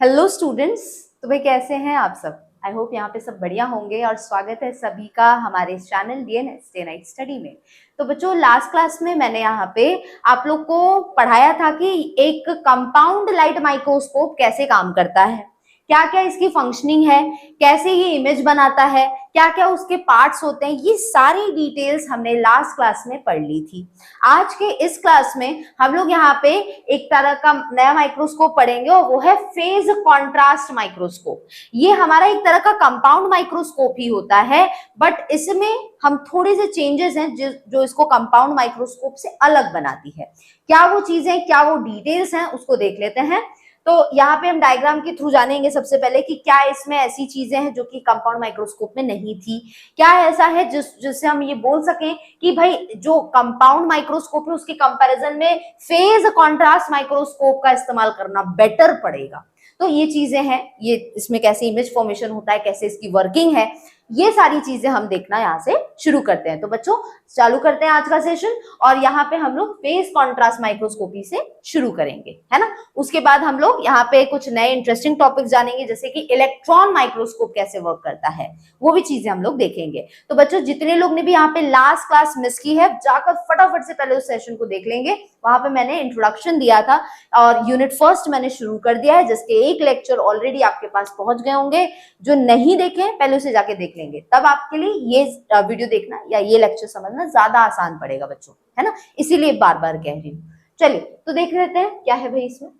Hello students. तो भाई कैसे हैं आप सब? आई होप यहाँ पे सब बढ़िया होंगे और स्वागत है सभी का हमारे इस channel DNS day night study में। तो बच्चों, लास्ट क्लास में मैंने यहाँ पे आप लोग को पढ़ाया था कि एक कंपाउंड लाइट माइक्रोस्कोप कैसे काम करता है, क्या क्या इसकी फंक्शनिंग है, कैसे ये इमेज बनाता है, क्या क्या उसके पार्ट्स होते हैं, ये सारी डिटेल्स हमने लास्ट क्लास में पढ़ ली थी। आज के इस क्लास में हम लोग यहाँ पे एक तरह का नया माइक्रोस्कोप पढ़ेंगे और वो है फेज कॉन्ट्रास्ट माइक्रोस्कोप। ये हमारा एक तरह का कंपाउंड माइक्रोस्कोप ही होता है, बट इसमें हम थोड़े से चेंजेस हैं जो इसको कंपाउंड माइक्रोस्कोप से अलग बनाती है। क्या वो चीजें, क्या वो डिटेल्स हैं, उसको देख लेते हैं। तो यहाँ पे हम डायग्राम के थ्रू जानेंगे सबसे पहले कि क्या इसमें ऐसी चीजें हैं जो कि कंपाउंड माइक्रोस्कोप में नहीं थी, क्या ऐसा है जिससे हम ये बोल सकें कि भाई जो कंपाउंड माइक्रोस्कोप है उसके कंपैरिजन में फेज कॉन्ट्रास्ट माइक्रोस्कोप का इस्तेमाल करना बेटर पड़ेगा। तो ये चीजें हैं, ये इसमें कैसे इमेज फॉर्मेशन होता है, कैसे इसकी वर्किंग है, ये सारी चीजें हम देखना यहाँ से शुरू करते हैं। तो बच्चों चालू करते हैं आज का सेशन और यहाँ पे हम लोग फेज कॉन्ट्रास्ट माइक्रोस्कोपी से शुरू करेंगे, है ना। उसके बाद हम लोग यहाँ पे कुछ नए इंटरेस्टिंग टॉपिक्स जानेंगे, जैसे कि इलेक्ट्रॉन माइक्रोस्कोप कैसे वर्क करता है, वो भी चीजें हम लोग देखेंगे। तो बच्चों, जितने लोग ने भी यहाँ पे लास्ट क्लास मिस की है, जाकर फटाफट से पहले उस सेशन को देख लेंगे। वहां पे मैंने इंट्रोडक्शन दिया था और यूनिट फर्स्ट मैंने शुरू कर दिया है, जिसके एक लेक्चर ऑलरेडी आपके पास पहुंच गए होंगे। जो नहीं देखे पहले उसे जाके देख लेंगे, तब आपके लिए ये वीडियो देखना या ये लेक्चर समझना ज्यादा आसान पड़ेगा बच्चों, है ना। इसीलिए बार बार कह रही हूँ। चलिए तो देख लेते हैं क्या है भाई इसमें।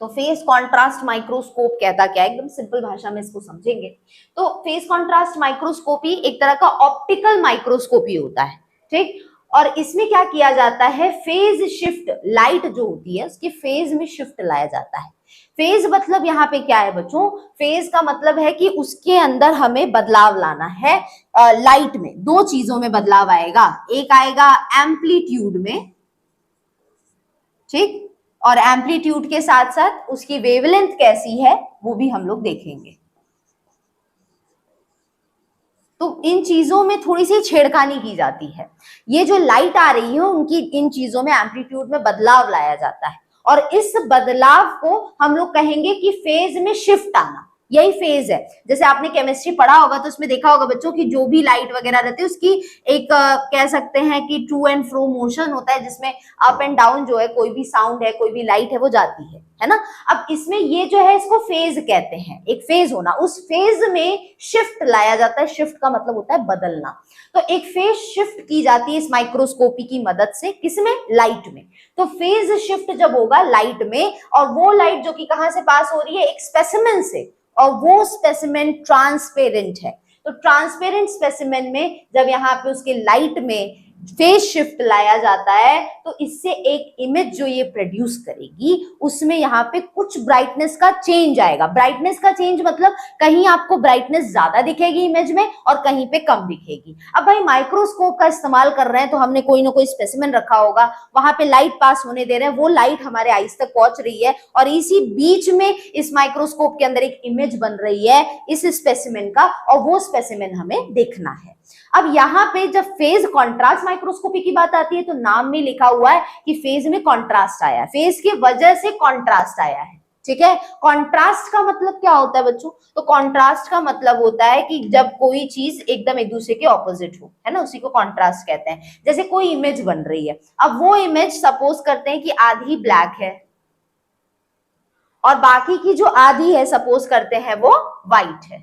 तो फेज कॉन्ट्रास्ट माइक्रोस्कोप कहता क्या है, एकदम सिंपल भाषा में इसको समझेंगे। तो फेज कॉन्ट्रास्ट माइक्रोस्कोपी एक तरह का ऑप्टिकल माइक्रोस्कोपी होता है, ठीक। और इसमें क्या किया जाता है, फेज शिफ्ट, लाइट जो होती है उसके फेज में शिफ्ट लाया जाता है। फेज मतलब यहाँ पे क्या है बच्चों, फेज का मतलब है कि उसके अंदर हमें बदलाव लाना है। लाइट में दो चीजों में बदलाव आएगा, एक आएगा एम्पलीट्यूड में, ठीक, और एम्पलीट्यूड के साथ साथ उसकी वेवलेंथ कैसी है वो भी हम लोग देखेंगे। तो इन चीजों में थोड़ी सी छेड़खानी की जाती है। ये जो लाइट आ रही है उनकी इन चीजों में एम्पलीट्यूड में बदलाव लाया जाता है और इस बदलाव को हम लोग कहेंगे कि फेज में शिफ्ट आना, यही फेज है। जैसे आपने केमिस्ट्री पढ़ा होगा तो उसमें देखा होगा बच्चों की जो भी लाइट वगैरह रहती है उसकी एक कह सकते हैं कि टू एंड फ्रो मोशन होता है, जिसमें अप एंड डाउन जो है, कोई भी साउंड है, कोई भी लाइट है, वो जाती है ना। अब इसमें ये जो है इसको फेज कहते हैं, एक फेज होना, उस फेज में शिफ्ट लाया जाता है। शिफ्ट का मतलब होता है बदलना। तो एक फेज शिफ्ट की जाती है इस माइक्रोस्कोपी की मदद से, किसमें, लाइट में। तो फेज शिफ्ट जब होगा लाइट में, और वो लाइट जो कि कहां से पास हो रही है, एक स्पेसिमेन से, और वो स्पेसिमेन ट्रांसपेरेंट है। तो ट्रांसपेरेंट स्पेसिमेन में जब यहाँ पे उसके लाइट में फेज शिफ्ट लाया जाता है तो इससे एक इमेज जो ये प्रोड्यूस करेगी उसमें यहाँ पे कुछ ब्राइटनेस का चेंज आएगा। ब्राइटनेस का चेंज मतलब कहीं आपको ब्राइटनेस ज्यादा दिखेगी इमेज में और कहीं पे कम दिखेगी। अब भाई माइक्रोस्कोप का इस्तेमाल कर रहे हैं तो हमने कोई ना कोई स्पेसिमेन रखा होगा, वहां पे लाइट पास होने दे रहे हैं, वो लाइट हमारे आईज तक पहुंच रही है और इसी बीच में इस माइक्रोस्कोप के अंदर एक इमेज बन रही है इस स्पेसिमेन का, और वो स्पेसिमेन हमें देखना है। अब यहाँ पे जब फेज कॉन्ट्रास्ट माइक्रोस्कोपी की बात आती है तो नाम में लिखा हुआ है कि फेज में कॉन्ट्रास्ट आया है, फेज की वजह से कॉन्ट्रास्ट आया है, ठीक है। कॉन्ट्रास्ट का मतलब क्या होता है बच्चों, तो कॉन्ट्रास्ट का मतलब होता है कि जब कोई चीज एकदम एक दूसरे के ऑपोजिट हो, है ना, उसी को कॉन्ट्रास्ट कहते हैं। जैसे कोई इमेज बन रही है, अब वो इमेज सपोज करते हैं कि आधी ब्लैक है और बाकी की जो आधी है सपोज करते हैं वो व्हाइट है,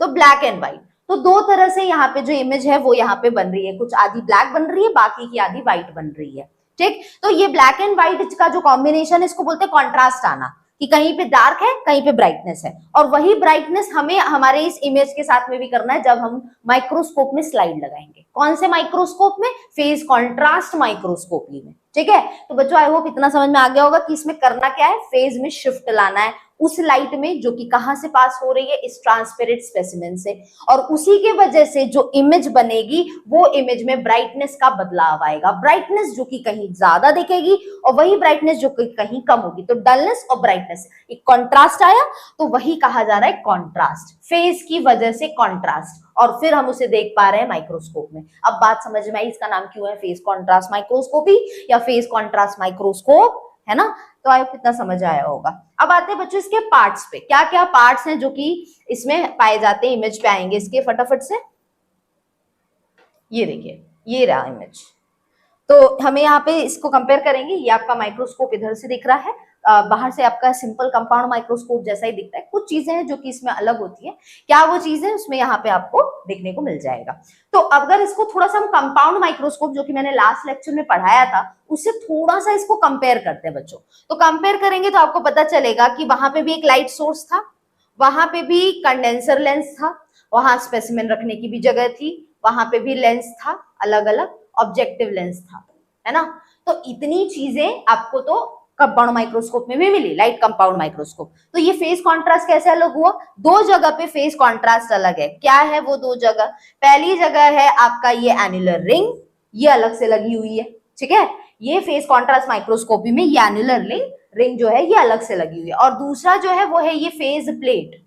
तो ब्लैक एंड व्हाइट। तो दो तरह से यहाँ पे जो इमेज है वो यहाँ पे बन रही है, कुछ आधी ब्लैक बन रही है, बाकी की आधी व्हाइट बन रही है, ठीक। तो ये ब्लैक एंड व्हाइट का जो कॉम्बिनेशन, इसको बोलते हैं कॉन्ट्रास्ट आना, कि कहीं पे डार्क है कहीं पे ब्राइटनेस है। और वही ब्राइटनेस हमें हमारे इस इमेज के साथ में भी करना है जब हम माइक्रोस्कोप में स्लाइड लगाएंगे। कौन से माइक्रोस्कोप में, फेज कॉन्ट्रास्ट माइक्रोस्कोपी में, ठीक है। तो बच्चों आई होप इतना समझ में आ गया होगा कि इसमें करना क्या है, फेज में शिफ्ट लाना है उस लाइट में जो कि कहां से पास हो रही है, इस ट्रांसपेरेंट स्पेसिमेन से, और उसी के वजह से जो इमेज बनेगी वो इमेज में ब्राइटनेस का बदलाव आएगा। ब्राइटनेस जो कि कहीं ज्यादा दिखेगी और वही ब्राइटनेस जो कि कहीं कम होगी। तो डलनेस और ब्राइटनेस, एक कॉन्ट्रास्ट आया तो वही कहा जा रहा है कॉन्ट्रास्ट, फेज की वजह से कॉन्ट्रास्ट, और फिर हम उसे देख पा रहे हैं माइक्रोस्कोप में। अब बात समझ में आई इसका नाम क्यों है फेज कॉन्ट्रास्ट माइक्रोस्कोपी या फेज कॉन्ट्रास्ट माइक्रोस्कोप। है ना। तो आपको कितना समझ आया होगा। अब आते हैं बच्चों इसके पार्ट्स पे, क्या क्या पार्ट्स हैं जो कि इसमें पाए जाते हैं। इमेज पे आएंगे इसके फटाफट से। ये देखिए, ये रहा इमेज। तो हमें यहाँ पे इसको कंपेयर करेंगे। ये आपका माइक्रोस्कोप इधर से दिख रहा है, बाहर से आपका सिंपल कंपाउंड माइक्रोस्कोप जैसा ही दिखता है। कुछ चीजें हैं जो कि इसमें अलग होती है, क्या वो चीजें उसमें यहाँ पे आपको देखने को मिल जाएगा। तो अगर इसको थोड़ा सा हम कंपाउंड माइक्रोस्कोप जो कि मैंने लास्ट लेक्चर में पढ़ाया था उससे थोड़ा सा इसको कंपेयर करते हैं बच्चों। तो कंपेयर करेंगे तो आपको पता चलेगा कि वहां पे भी एक लाइट सोर्स था, वहां पे भी कंडेंसर लेंस था, वहां स्पेसिमेन रखने की भी जगह थी, वहां पे भी लेंस था, अलग अलग ऑब्जेक्टिव लेंस था, है ना। तो इतनी चीजें आपको तो कंपाउंड माइक्रोस्कोप में भी मिली, लाइट कंपाउंड माइक्रोस्कोप। तो ये फेस कॉन्ट्रास्ट कैसे अलग हुआ? दो जगह पे फेस कॉन्ट्रास्ट अलग है। क्या है वो दो जगह? पहली जगह है आपका ये एन्युलर रिंग, ये अलग से लगी हुई है, ठीक है। ये फेस कॉन्ट्रास्ट माइक्रोस्कोपी में ये एन्युलर रिंग जो है ये अलग से लगी हुई है। और दूसरा जो है वो है ये फेज प्लेट।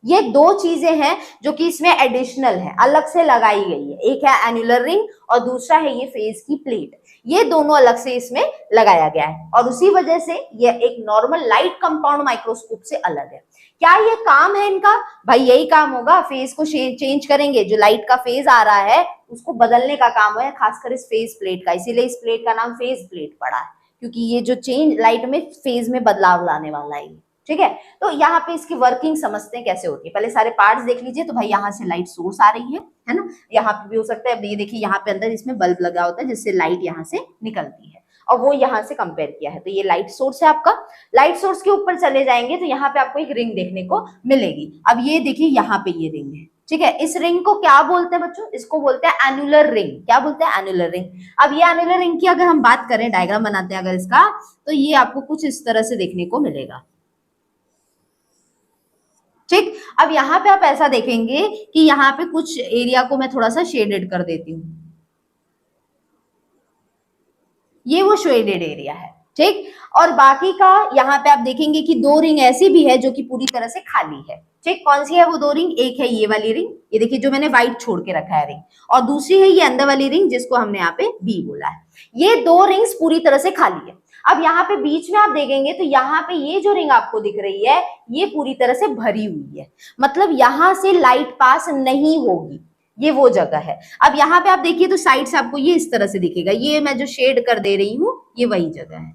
ये दो चीजें हैं जो कि इसमें एडिशनल है, अलग से लगाई गई है। एक है एन्युलर रिंग और दूसरा है ये फेज की प्लेट। ये दोनों अलग से इसमें लगाया गया है और उसी वजह से ये एक नॉर्मल लाइट कंपाउंड माइक्रोस्कोप से अलग है। क्या ये काम है इनका? भाई यही काम होगा, फेज को चेंज करेंगे, जो लाइट का फेज आ रहा है उसको बदलने का काम है, खासकर इस फेज प्लेट का। इसीलिए इस प्लेट का नाम फेज प्लेट पड़ा है, क्योंकि ये जो चेंज लाइट में फेज में बदलाव लाने वाला है, ठीक है। तो यहाँ पे इसकी वर्किंग समझते हैं कैसे होती है। पहले सारे पार्ट्स देख लीजिए। तो भाई यहाँ से लाइट सोर्स आ रही है ना, यहाँ पे भी हो सकता है। अब ये देखिए यहाँ पे अंदर इसमें बल्ब लगा होता है जिससे लाइट यहाँ से निकलती है और वो यहाँ से कंपेयर किया है। तो ये लाइट सोर्स है आपका। लाइट सोर्स के ऊपर चले जाएंगे तो यहाँ पे आपको एक रिंग देखने को मिलेगी। अब ये देखिए यहाँ पे ये रिंग है, ठीक है। इस रिंग को क्या बोलते हैं बच्चों? इसको बोलते हैं एन्युलर रिंग। क्या बोलते हैं? Annular ring. अब ये एन्युलर रिंग की अगर हम बात करें, डायग्राम बनाते हैं अगर इसका, तो ये आपको कुछ इस तरह से देखने को मिलेगा, ठीक। अब यहाँ पे आप ऐसा देखेंगे कि यहाँ पे कुछ एरिया को मैं थोड़ा सा शेडेड कर देती हूँ, ये वो शेडेड एरिया है, ठीक। और बाकी का यहाँ पे आप देखेंगे कि दो रिंग ऐसी भी है जो कि पूरी तरह से खाली है, ठीक। कौन सी है वो दो रिंग? एक है ये वाली रिंग, ये देखिए जो मैंने व्हाइट छोड़ के रखा है रिंग, और दूसरी है ये अंदर वाली रिंग जिसको हमने यहाँ पे बी बोला है। ये दो रिंग्स पूरी तरह से खाली है। अब यहाँ पे बीच में आप देखेंगे तो यहाँ पे ये जो रिंग आपको दिख रही है ये पूरी तरह से भरी हुई है, मतलब यहाँ से लाइट पास नहीं होगी, ये वो जगह है। अब यहाँ पे आप देखिए तो साइड से आपको ये इस तरह से दिखेगा, ये मैं जो शेड कर दे रही हूँ ये वही जगह है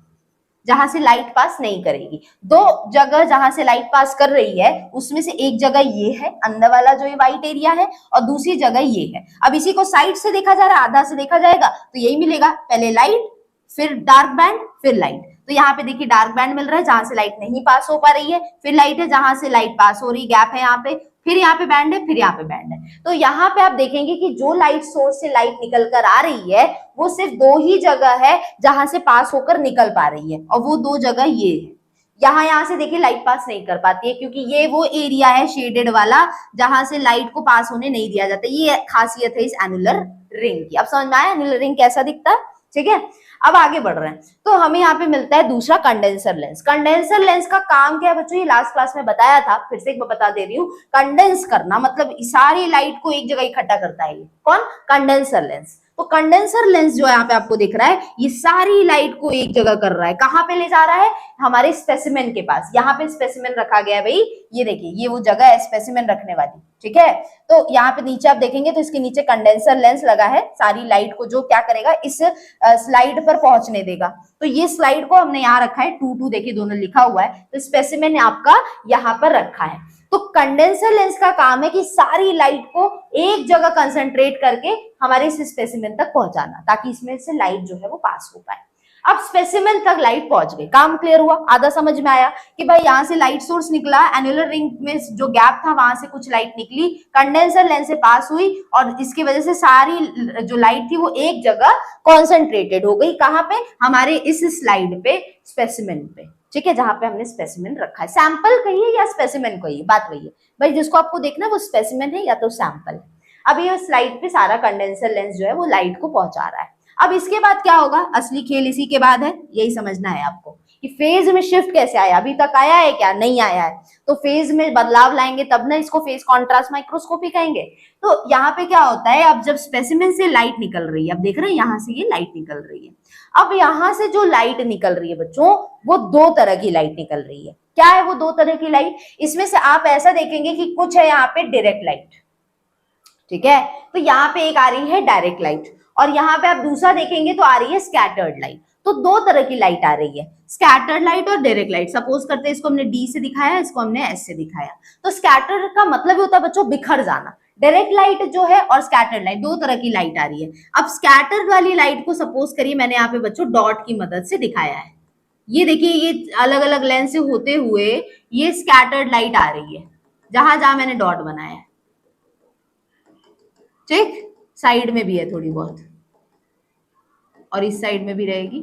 जहां से लाइट पास नहीं करेगी। दो जगह जहां से लाइट पास कर रही है उसमें से एक जगह ये है अंदर वाला जो ये व्हाइट एरिया है, और दूसरी जगह ये है। अब इसी को साइड से देखा जा रहा है, आधा से देखा जाएगा तो यही मिलेगा, पहले लाइट फिर डार्क बैंड फिर लाइट। तो यहाँ पे देखिए डार्क बैंड मिल रहा है जहां से लाइट नहीं पास हो पा रही है, फिर लाइट है जहां से लाइट पास हो रही, गैप है यहाँ पे, फिर यहाँ पे बैंड है, फिर यहाँ पे बैंड है। तो यहाँ पे आप देखेंगे कि जो लाइट सोर्स से लाइट निकल कर आ रही है वो सिर्फ दो ही जगह है जहां से पास होकर निकल पा रही है, और वो दो जगह ये है। यहाँ से देखिए लाइट पास नहीं कर पाती है क्योंकि ये वो एरिया है शेडेड वाला जहां से लाइट को पास होने नहीं दिया जाता। ये खासियत है इस एन्युलर रिंग की। अब समझ में आया एन्युलर रिंग कैसा दिखता है, ठीक है। अब आगे बढ़ रहे हैं तो हमें यहाँ पे मिलता है दूसरा कंडेंसर लेंस। कंडेंसर लेंस का काम क्या है बच्चों? ये लास्ट क्लास में बताया था, फिर से एक बार बता दे रही हूँ। कंडेंस करना मतलब सारी लाइट को एक जगह इकट्ठा करता है। ये कौन? Condenser lens. तो कंडेंसर लेंस जो यहाँ पे आपको दिख रहा है ये सारी लाइट को एक जगह कर रहा है। कहाँ पे ले जा रहा है? हमारे स्पेसिमेन के पास। यहाँ पे स्पेसिमेन रखा गया है भाई, ये देखिए ये वो जगह है स्पेसिमेन रखने वाली, ठीक है। तो यहाँ पे नीचे आप देखेंगे तो इसके नीचे कंडेंसर लेंस लगा है, सारी लाइट को जो क्या करेगा इस स्लाइड पर पहुंचने देगा। तो ये स्लाइड को हमने यहाँ रखा है 2 देखिए दोनों लिखा हुआ है, तो स्पेसिमेन आपका यहाँ पर रखा है। तो कंडेंसर लेंस का काम है कि सारी लाइट को एक जगह कंसंट्रेट करके हमारे इस स्पेसिमेन तक पहुंचाना, ताकि इसमें से लाइट जो है वो पास हो पाए। अब स्पेसिमेन तक लाइट पहुंच गई, काम क्लियर हुआ? आधा समझ में आया कि भाई यहाँ से लाइट सोर्स निकला, एन्युलर रिंग में जो गैप था वहां से कुछ लाइट निकली, कंडेंसर लेंस से पास हुई और इसकी वजह से सारी जो लाइट थी वो एक जगह कॉन्सेंट्रेटेड हो गई। कहाँ पे? हमारे इस स्लाइड पे, स्पेसिमेन पे, ठीक है, जहां पे हमने स्पेसिमेन रखा है। सैंपल कहिए या स्पेसिमेन कहिए, बात वही है भाई, जिसको आपको देखना है वो स्पेसिमेन है या तो सैंपल है। अब ये स्लाइड पे सारा कंडेंसर लेंस जो है वो लाइट को पहुंचा रहा है। अब इसके बाद क्या होगा? असली खेल इसी के बाद है, यही समझना है आपको। कि फेज में शिफ्ट कैसे आया, अभी तक आया है क्या, नहीं आया है, तो फेज में बदलाव लाएंगे तब ना इसको फेज कॉन्ट्रास्ट माइक्रोस्कोपी कहेंगे। तो यहाँ पे क्या होता है, अब जब स्पेसिमेन से लाइट निकल रही है, अब देख रहे हैं यहाँ से ये लाइट निकल रही है, अब यहाँ से जो लाइट निकल रही है बच्चों, वो दो तरह की लाइट निकल रही है। क्या है वो दो तरह की लाइट, इसमें से आप ऐसा देखेंगे कि कुछ है यहाँ पे डायरेक्ट लाइट, ठीक है, तो यहाँ पे एक आ रही है डायरेक्ट लाइट, और यहाँ पे आप दूसरा देखेंगे तो आ रही है स्कैटर्ड लाइट। तो दो तरह की लाइट आ रही है, स्कैटर्ड लाइट और डायरेक्ट लाइट। सपोज करते हैं इसको हमने डी से दिखाया, इसको हमने एस से दिखाया, तो स्कैटर्ड का मतलब होता है बच्चों बिखर जाना। डायरेक्ट लाइट जो है और स्कैटर्ड लाइट, दो तरह की लाइट आ रही है। अब स्कैटर्ड वाली लाइट को सपोज करिए मैंने यहाँ पे बच्चों डॉट की मदद से दिखाया है, ये देखिए ये अलग अलग लेंस से होते हुए ये स्कैटर्ड लाइट आ रही है, जहां जहां मैंने डॉट बनाया है, ठीक, साइड में भी है थोड़ी बहुत और इस साइड में भी रहेगी,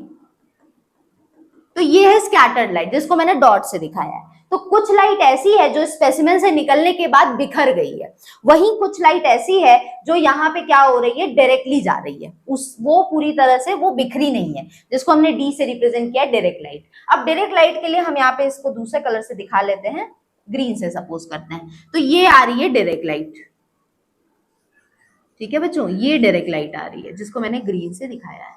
तो ये है स्कैटर्ड लाइट जिसको मैंने डॉट से दिखाया है। तो कुछ लाइट ऐसी है जो स्पेसिमेन से निकलने के बाद बिखर गई है, वहीं कुछ लाइट ऐसी है जो यहाँ पे क्या हो रही है, डायरेक्टली जा रही है, वो पूरी तरह से वो बिखरी नहीं है, जिसको हमने डी से रिप्रेजेंट किया है डायरेक्ट लाइट। अब डायरेक्ट लाइट के लिए हम यहाँ पे इसको दूसरे कलर से दिखा लेते हैं, ग्रीन से सपोज करते हैं, तो ये आ रही है डायरेक्ट लाइट, ठीक है बच्चों, ये डायरेक्ट लाइट आ रही है जिसको मैंने ग्रीन से दिखाया है।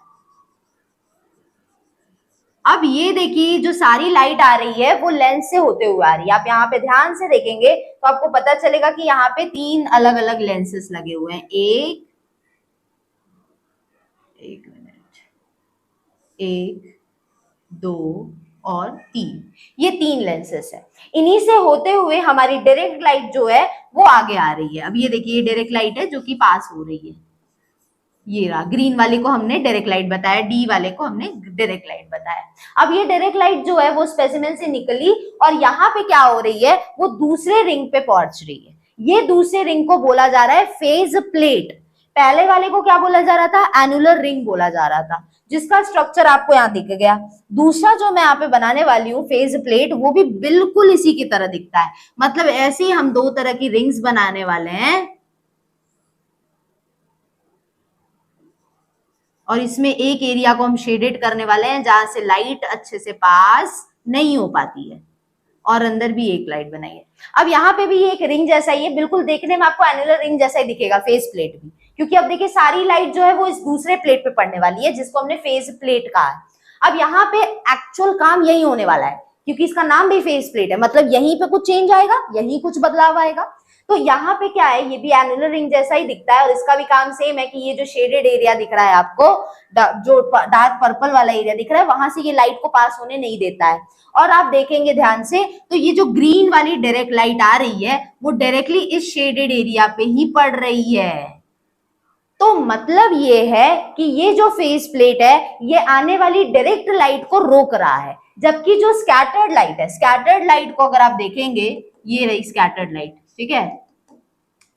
अब ये देखिए जो सारी लाइट आ रही है वो लेंस से होते हुए आ रही है, आप यहाँ पे ध्यान से देखेंगे तो आपको पता चलेगा कि यहाँ पे तीन अलग अलग लेंसेस लगे हुए हैं, एक मिनट, एक, दो और तीन, ये तीन लेंसेस है, इन्हीं से होते हुए हमारी डायरेक्ट लाइट जो है वो आगे आ रही है। अब ये देखिए ये डायरेक्ट लाइट है जो कि पास हो रही है, ये रहा, ग्रीन वाले को हमने डायरेक्ट लाइट बताया, डी वाले को हमने डायरेक्ट लाइट बताया। अब ये डायरेक्ट लाइट जो है वो स्पेसिमेन से निकली और यहाँ पे क्या हो रही है, वो दूसरे रिंग पे पहुंच रही है, ये दूसरे रिंग को बोला जा रहा है फेज प्लेट। पहले वाले को क्या बोला जा रहा था, एनुलर रिंग बोला जा रहा था, जिसका स्ट्रक्चर आपको यहाँ दिख गया। दूसरा जो मैं यहाँ पे बनाने वाली हूँ फेज प्लेट, वो भी बिल्कुल इसी की तरह दिखता है, मतलब ऐसे ही हम दो तरह की रिंग्स बनाने वाले हैं, और इसमें एक एरिया को हम शेडेड करने वाले हैं जहां से लाइट अच्छे से पास नहीं हो पाती है, और अंदर भी एक लाइट बनाई है। अब यहाँ पे भी ये एक रिंग जैसा ही है, बिल्कुल देखने में आपको एनुलर रिंग जैसा ही दिखेगा फेस प्लेट भी, क्योंकि अब देखिए सारी लाइट जो है वो इस दूसरे प्लेट पे पड़ने वाली है जिसको हमने फेस प्लेट कहा है। अब यहाँ पे एक्चुअल काम यही होने वाला है, क्योंकि इसका नाम भी फेस प्लेट है, मतलब यहीं पे कुछ चेंज आएगा, यहीं कुछ बदलाव आएगा। तो यहाँ पे क्या है, ये भी एनुलर रिंग जैसा ही दिखता है और इसका भी काम सेम है कि ये जो शेडेड एरिया दिख रहा है आपको, जो डार्क पर्पल वाला एरिया दिख रहा है, वहां से ये लाइट को पास होने नहीं देता है। और आप देखेंगे ध्यान से तो ये जो ग्रीन वाली डायरेक्ट लाइट आ रही है वो डायरेक्टली इस शेडेड एरिया पे ही पड़ रही है। तो मतलब ये है कि ये जो फेस प्लेट है ये आने वाली डायरेक्ट लाइट को रोक रहा है, जबकि जो स्कैटर्ड लाइट है, स्कैटर्ड लाइट को अगर आप देखेंगे, ये रही स्कैटर्ड लाइट, ठीक है,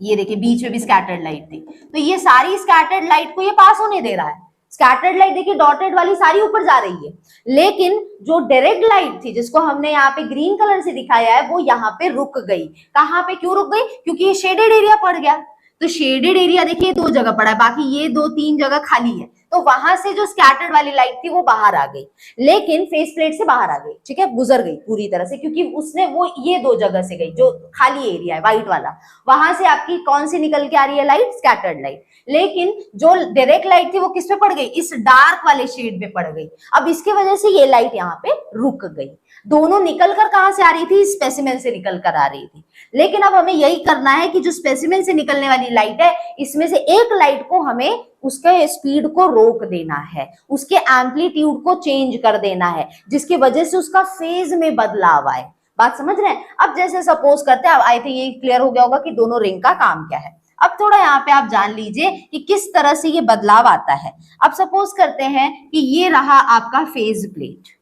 ये देखिए बीच में भी स्कैटर्ड लाइट थी, तो ये सारी स्कैटर्ड लाइट को ये पास होने दे रहा है। स्कैटर्ड लाइट देखिए डॉटेड वाली सारी ऊपर जा रही है, लेकिन जो डायरेक्ट लाइट थी जिसको हमने यहाँ पे ग्रीन कलर से दिखाया है वो यहाँ पे रुक गई। कहाँ पे क्यों रुक गई, क्योंकि ये शेडेड एरिया पड़ गया। तो शेडेड एरिया देखिए दो जगह पड़ा है, बाकी ये दो तीन जगह खाली है, तो वहां से जो स्कैटर्ड वाली लाइट थी वो बाहर आ गई, लेकिन फेस प्लेट से बाहर आ गई, ठीक है, गुजर गई पूरी तरह से, क्योंकि उसने वो ये दो जगह से गई, जो खाली एरिया है व्हाइट वाला, वहां से आपकी कौन सी निकल के आ रही है लाइट, स्कैटर्ड लाइट। लेकिन जो डायरेक्ट लाइट थी वो किस पे पड़ गई, इस डार्क वाले शेड पे पड़ गई। अब इसकी वजह से ये लाइट यहाँ पे रुक गई। दोनों निकल कर कहां से आ रही थी, स्पेसिमेन से निकल कर आ रही थी, लेकिन अब हमें यही करना है कि जो स्पेसिमेन से निकलने वाली लाइट है इसमें से एक लाइट को हमें उसके स्पीड को रोक देना है, उसके एम्पलीट्यूड को चेंज कर देना है, जिसकी वजह से उसका फेज में बदलाव आए। बात समझ रहे हैं। अब जैसे सपोज करते हैं, आई थिंक ये क्लियर हो गया होगा कि दोनों रिंग का काम क्या है। अब थोड़ा यहाँ पे आप जान लीजिए कि किस तरह से ये बदलाव आता है। अब सपोज करते हैं कि ये रहा आपका फेज प्लेट,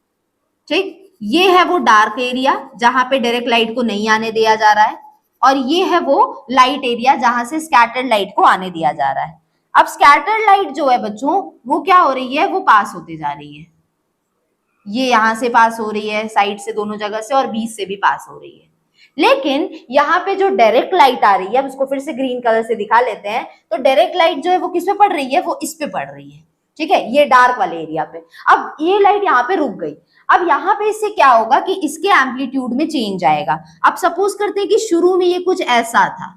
ठीक, ये है वो डार्क एरिया जहां पे डायरेक्ट लाइट को नहीं आने दिया जा रहा है, और ये है वो लाइट एरिया जहां से स्कैटर्ड लाइट को आने दिया जा रहा है। अब स्कैटर्ड लाइट जो है बच्चों वो क्या हो रही है, वो पास होती जा रही है, ये यहां से पास हो रही है, साइड से दोनों जगह से, और बीच से भी पास हो रही है। लेकिन यहाँ पे जो डायरेक्ट लाइट आ रही है, अब इसको फिर से ग्रीन कलर से दिखा लेते हैं, तो डायरेक्ट लाइट जो है वो किस पे पड़ रही है, वो इस पे पड़ रही है। ठीक है, ये डार्क वाले एरिया पे। अब ये लाइट यहाँ पे रुक गई। अब यहाँ पे इससे क्या होगा कि इसके एम्पलीट्यूड में चेंज आएगा। अब सपोज करते हैं कि शुरू में ये कुछ ऐसा था,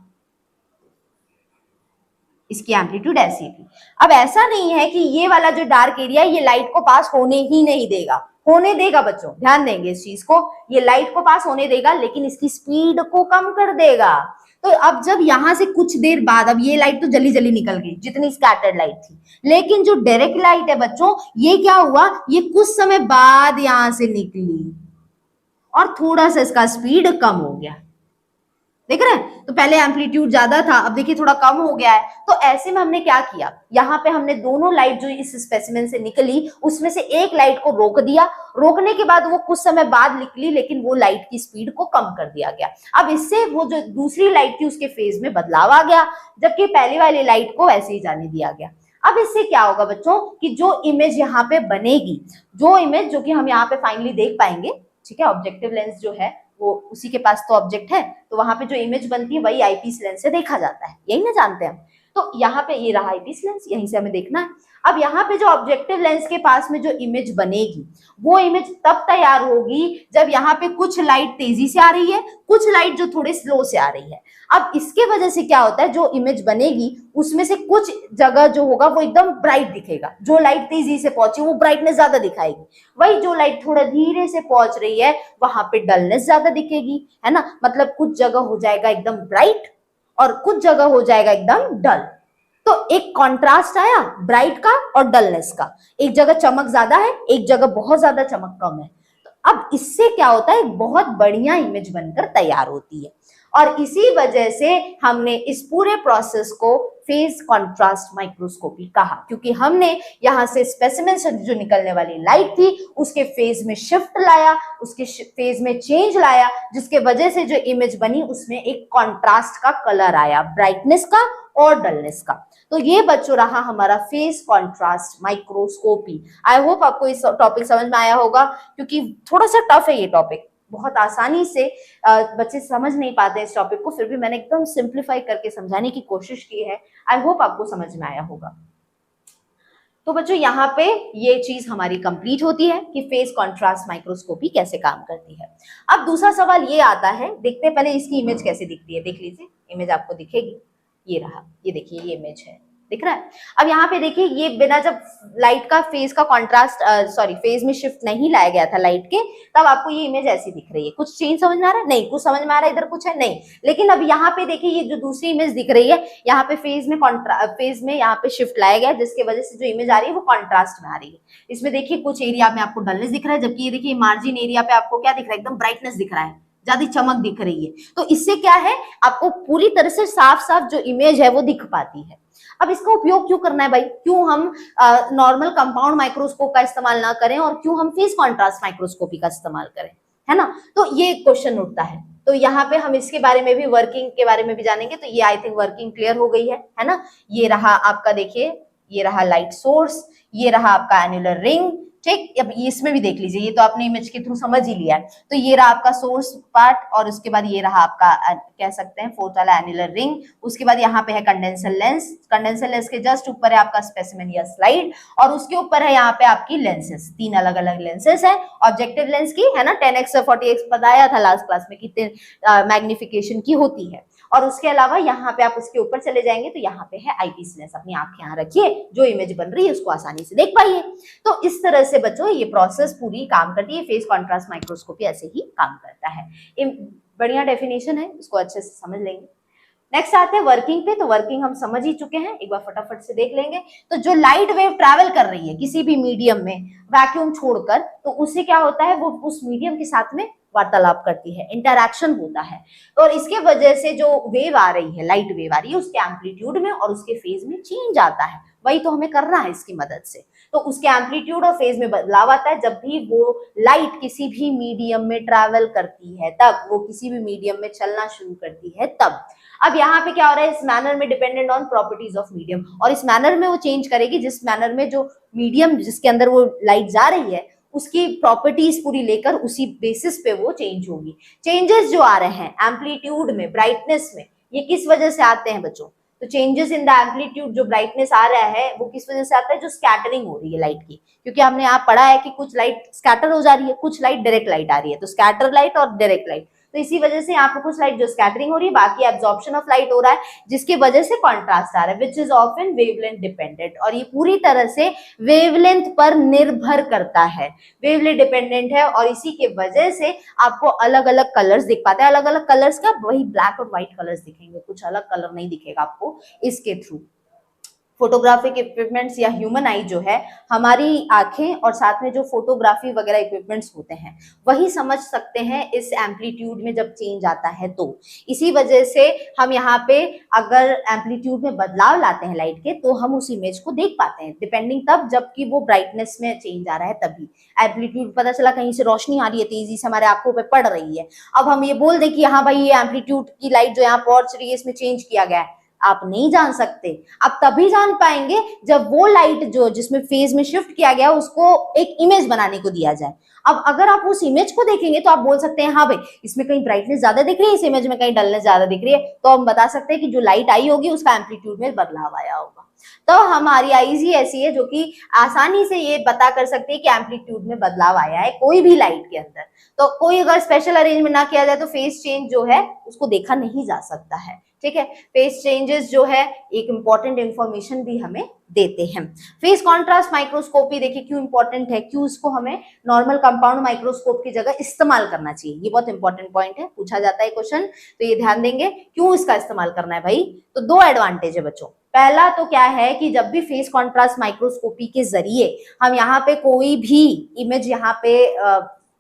इसकी एम्पलीट्यूड ऐसी थी। अब ऐसा नहीं है कि ये वाला जो डार्क एरिया ये लाइट को पास होने ही नहीं देगा, होने देगा बच्चों, ध्यान देंगे इस चीज को, ये लाइट को पास होने देगा लेकिन इसकी स्पीड को कम कर देगा। तो अब जब यहां से कुछ देर बाद, अब ये लाइट तो जल्दी जल्दी निकल गई जितनी स्कैटर्ड लाइट थी, लेकिन जो डायरेक्ट लाइट है बच्चों, ये क्या हुआ, ये कुछ समय बाद यहां से निकली और थोड़ा सा इसका स्पीड कम हो गया। देख रहे हैं, तो पहले एम्पलीट्यूड ज्यादा था, अब देखिए थोड़ा कम हो गया है। तो ऐसे में हमने क्या किया, यहाँ पे हमने दोनों लाइट जो इस स्पेसिमेन से निकली उसमें से एक लाइट को रोक दिया, रोकने के बाद वो कुछ समय बाद निकली लेकिन वो लाइट की स्पीड को कम कर दिया गया। अब इससे वो जो दूसरी लाइट थी उसके फेज में बदलाव आ गया, जबकि पहले वाली लाइट को ऐसे ही जाने दिया गया। अब इससे क्या होगा बच्चों कि जो इमेज यहाँ पे बनेगी, जो इमेज जो कि हम यहाँ पे फाइनली देख पाएंगे, ठीक है, ऑब्जेक्टिव लेंस जो है वो उसी के पास तो ऑब्जेक्ट है, तो वहां पे जो इमेज बनती है वही आईपीस लेंस से देखा जाता है, यही ना जानते हैं हम। तो यहाँ पे ये रहा आईपीस लेंस, यहीं से हमें देखना है। अब यहाँ पे जो ऑब्जेक्टिव लेंस के पास में जो इमेज बनेगी वो इमेज तब तैयार होगी जब यहाँ पे कुछ लाइट तेजी से आ रही है, कुछ लाइट जो थोड़े स्लो से आ रही है। अब इसके वजह से क्या होता है, जो इमेज बनेगी उसमें से कुछ जगह जो होगा वो एकदम ब्राइट दिखेगा, जो लाइट तेजी से पहुंची वो ब्राइटनेस ज्यादा दिखाएगी, वही जो लाइट थोड़ा धीरे से पहुंच रही है वहां पे डलनेस ज्यादा दिखेगी, है ना। मतलब कुछ जगह हो जाएगा एकदम ब्राइट और कुछ जगह हो जाएगा एकदम डल। तो एक कॉन्ट्रास्ट आया ब्राइट का और डलनेस का, एक जगह चमक ज्यादा है, एक जगह बहुत ज्यादा चमक कम है। तो अब इससे क्या होता है, एक बहुत बढ़िया इमेज बनकर तैयार होती है। और इसी वजह से हमने इस पूरे प्रोसेस को फेज कॉन्ट्रास्ट माइक्रोस्कोपी कहा, क्योंकि हमने यहाँ से स्पेसिमेन से जो निकलने वाली लाइट थी उसके फेज में शिफ्ट लाया, उसके फेज में चेंज लाया, जिसके वजह से जो इमेज बनी उसमें एक कॉन्ट्रास्ट का कलर आया, ब्राइटनेस का और डलनेस का। तो ये बच्चों रहा हमारा phase contrast microscopy. I hope आपको इस टॉपिक समझ में आया होगा, क्योंकि थोड़ा सा टफ है ये टॉपिक, बहुत आसानी से बच्चे समझ नहीं पाते इस टॉपिक को, फिर भी मैंने एकदम सिंप्लीफाई करके समझाने की कोशिश की है। आई होप आपको समझ में आया होगा। तो बच्चों यहाँ पे ये चीज हमारी कंप्लीट होती है कि फेज कॉन्ट्रास्ट माइक्रोस्कोपी कैसे काम करती है। अब दूसरा सवाल ये आता है, देखते हैं पहले इसकी इमेज कैसे दिखती है। देख लीजिए, इमेज आपको दिखेगी, ये रहा, ये देखिए ये इमेज है, दिख रहा है। अब यहाँ पे देखिए ये बिना जब लाइट का फेज का कॉन्ट्रास्ट फेज में शिफ्ट नहीं लाया गया था लाइट के, तब आपको ये इमेज ऐसी दिख रही है। कुछ चेंज समझ में आ रहा है? नहीं। कुछ समझ में आ रहा है? इधर कुछ है? नहीं। लेकिन अब यहाँ पे देखिए ये जो दूसरी इमेज दिख रही है, यहाँ पे फेज में यहाँ पे शिफ्ट लाया गया, जिसकी वजह से जो इमेज आ रही है वो कॉन्ट्रास्ट में आ रही है। इसमें देखिए कुछ एरिया में आपको डलनेस दिख रहा है, जबकि ये देखिए मार्जिन एरिया पे आपको क्या दिख रहा है, एकदम ब्राइटनेस दिख रहा है, ज्यादा चमक दिख रही है। तो इससे क्या है, आपको पूरी तरह से साफ साफ जो इमेज है वो दिख पाती है। अब इसका उपयोग क्यों करना है भाई, क्यों हम नॉर्मल कंपाउंड माइक्रोस्कोप का इस्तेमाल ना करें और क्यों हम फेज कॉन्ट्रास्ट माइक्रोस्कोपी का इस्तेमाल करें, है ना। तो ये क्वेश्चन उठता है। तो यहाँ पे हम इसके बारे में भी, वर्किंग के बारे में भी जानेंगे। तो ये आई थिंक वर्किंग क्लियर हो गई है ना। ये रहा आपका, देखिए ये रहा लाइट सोर्स, ये रहा आपका एन्युलर रिंग, ठीक। अब इसमें भी देख लीजिए, ये तो आपने इमेज के थ्रू समझ ही लिया है। तो ये रहा आपका सोर्स पार्ट और उसके बाद ये रहा आपका कह सकते हैं फोर्थ वाला एन्युलर रिंग। उसके बाद यहाँ पे है कंडेंसर लेंस, कंडेंसर लेंस के जस्ट ऊपर है आपका स्पेसिमेन या स्लाइड, और उसके ऊपर है यहाँ पे आपकी लेंसेस, 3 अलग अलग लेंसेस है ऑब्जेक्टिव लेंस की, है ना। 10x और 40x बताया था लास्ट क्लास में कितने मैग्निफिकेशन की होती है। और उसके अलावा यहाँ पे आप उसके ऊपर चले जाएंगे तो यहाँ पे है आईपीस लेंस। अपनी आंख यहाँ रखिए, जो इमेज बन रही है उसको आसानी से देख पाइए। तो इस तरह से बच्चों ये प्रोसेस पूरी काम करती है। फेज कॉन्ट्रास्ट माइक्रोस्कोपी ऐसे ही काम करता है। बढ़िया डेफिनेशन है, इसको अच्छे से समझ लेंगे। नेक्स्ट आते हैं वर्किंग पे। तो वर्किंग हम समझ ही चुके हैं, एक बार फटाफट से देख लेंगे। तो जो लाइट वेव ट्रैवल कर रही है किसी भी मीडियम में वैक्यूम छोड़कर, तो उससे क्या होता है, वो उस मीडियम के साथ में वार्तालाप करती है, इंटरैक्शन होता है। और इसके वजह से जो वेव आ रही है, लाइट वेव आ रही है, उसके एम्पलीट्यूड में और उसके फेज में चेंज आता है। वही तो हमें करना है इसकी मदद से। तो उसके एम्पलीट्यूड और फेज में बदलाव आता है जब भी वो लाइट किसी भी मीडियम में ट्रैवल करती है, तब वो किसी भी मीडियम में चलना शुरू करती है तब। अब यहाँ पे क्या हो रहा है, इस मैनर में dependent on properties of medium, और इस मैनर में वो चेंज करेगी जिस मैनर में जो मीडियम जिसके अंदर वो लाइट जा रही है उसकी प्रॉपर्टीज पूरी लेकर उसी बेसिस पे वो चेंज होगी। चेंजेस जो आ रहे हैं एम्पलीट्यूड में, ब्राइटनेस में, ये किस वजह से आते हैं बच्चों, तो चेंजेस इन द एम्पलीट्यूड, जो ब्राइटनेस आ रहा है वो किस वजह से आता है, जो स्कैटरिंग हो रही है लाइट की, क्योंकि हमने यहाँ पढ़ा है कि कुछ लाइट स्कैटर हो जा रही है, कुछ लाइट डायरेक्ट लाइट आ रही है, तो स्कैटर लाइट और डायरेक्ट लाइट, तो इसी वजह से यहाँ पे कुछ लाइट जो स्कैटरिंग हो रही है, बाकी एब्जॉर्प्शन ऑफ लाइट हो रहा है, जिसकी वजह से कॉन्ट्रास्ट आ रहा है, which is often wavelength dependent, और ये पूरी तरह से वेवलेंथ पर निर्भर करता है, वेवलेंथ डिपेंडेंट है, और इसी के वजह से आपको अलग अलग कलर्स दिख पाते हैं। अलग अलग कलर्स का वही ब्लैक और व्हाइट कलर्स दिखेंगे, कुछ अलग कलर नहीं दिखेगा आपको इसके थ्रू। फोटोग्राफिक इक्विपमेंट्स या ह्यूमन आई जो है, हमारी आंखें और साथ में जो फोटोग्राफी वगैरह इक्विपमेंट्स होते हैं वही समझ सकते हैं इस एम्पलीट्यूड में जब चेंज आता है, तो इसी वजह से हम यहाँ पे अगर एम्पलीट्यूड में बदलाव लाते हैं लाइट के, तो हम उस इमेज को देख पाते हैं, डिपेंडिंग तब जबकि वो ब्राइटनेस में चेंज आ रहा है तभी एम्पलीट्यूड पता चला, कहीं से रोशनी आ रही है तेजी से हमारे आंखों पे पड़ रही है, अब हम ये बोल दें कि हाँ भाई ये एम्पलीट्यूड की लाइट जो यहाँ पहुंच रही है इसमें चेंज किया गया है, आप नहीं जान सकते। आप तभी जान पाएंगे जब वो लाइट जो जिसमें फेज में शिफ्ट किया गया उसको एक इमेज बनाने को दिया जाए। अब अगर आप उस इमेज को देखेंगे तो आप बोल सकते हैं हाँ भाई इसमें कहीं ब्राइटनेस ज्यादा दिख रही है, इस इमेज में कहीं डलनेस ज्यादा दिख रही है, तो हम बता सकते हैं कि जो लाइट आई होगी उसका एम्पलीट्यूड में बदलाव आया होगा। तो हमारी आईज ही ऐसी है जो कि आसानी से ये पता कर सकती है कि एम्पलीट्यूड में बदलाव आया है कोई भी लाइट के अंदर। तो कोई अगर स्पेशल अरेंजमेंट ना किया जाए तो फेस चेंज जो है उसको देखा नहीं जा सकता है, ठीक है। फेस चेंजेस जो है एक इंपॉर्टेंट इंफॉर्मेशन भी हमें देते हैं। फेस कॉन्ट्रास्ट माइक्रोस्कोपी देखिए क्यों इंपॉर्टेंट है, क्यों इसको हमें नॉर्मल कंपाउंड माइक्रोस्कोप की जगह इस्तेमाल करना चाहिए, ये बहुत इंपॉर्टेंट पॉइंट है, पूछा जाता है क्वेश्चन, तो ये ध्यान देंगे क्यों इसका इस्तेमाल करना है भाई। तो दो एडवांटेज है बच्चों, पहला तो क्या है कि जब भी फेस कॉन्ट्रास्ट माइक्रोस्कोपी के जरिए हम यहाँ पे कोई भी इमेज यहाँ पे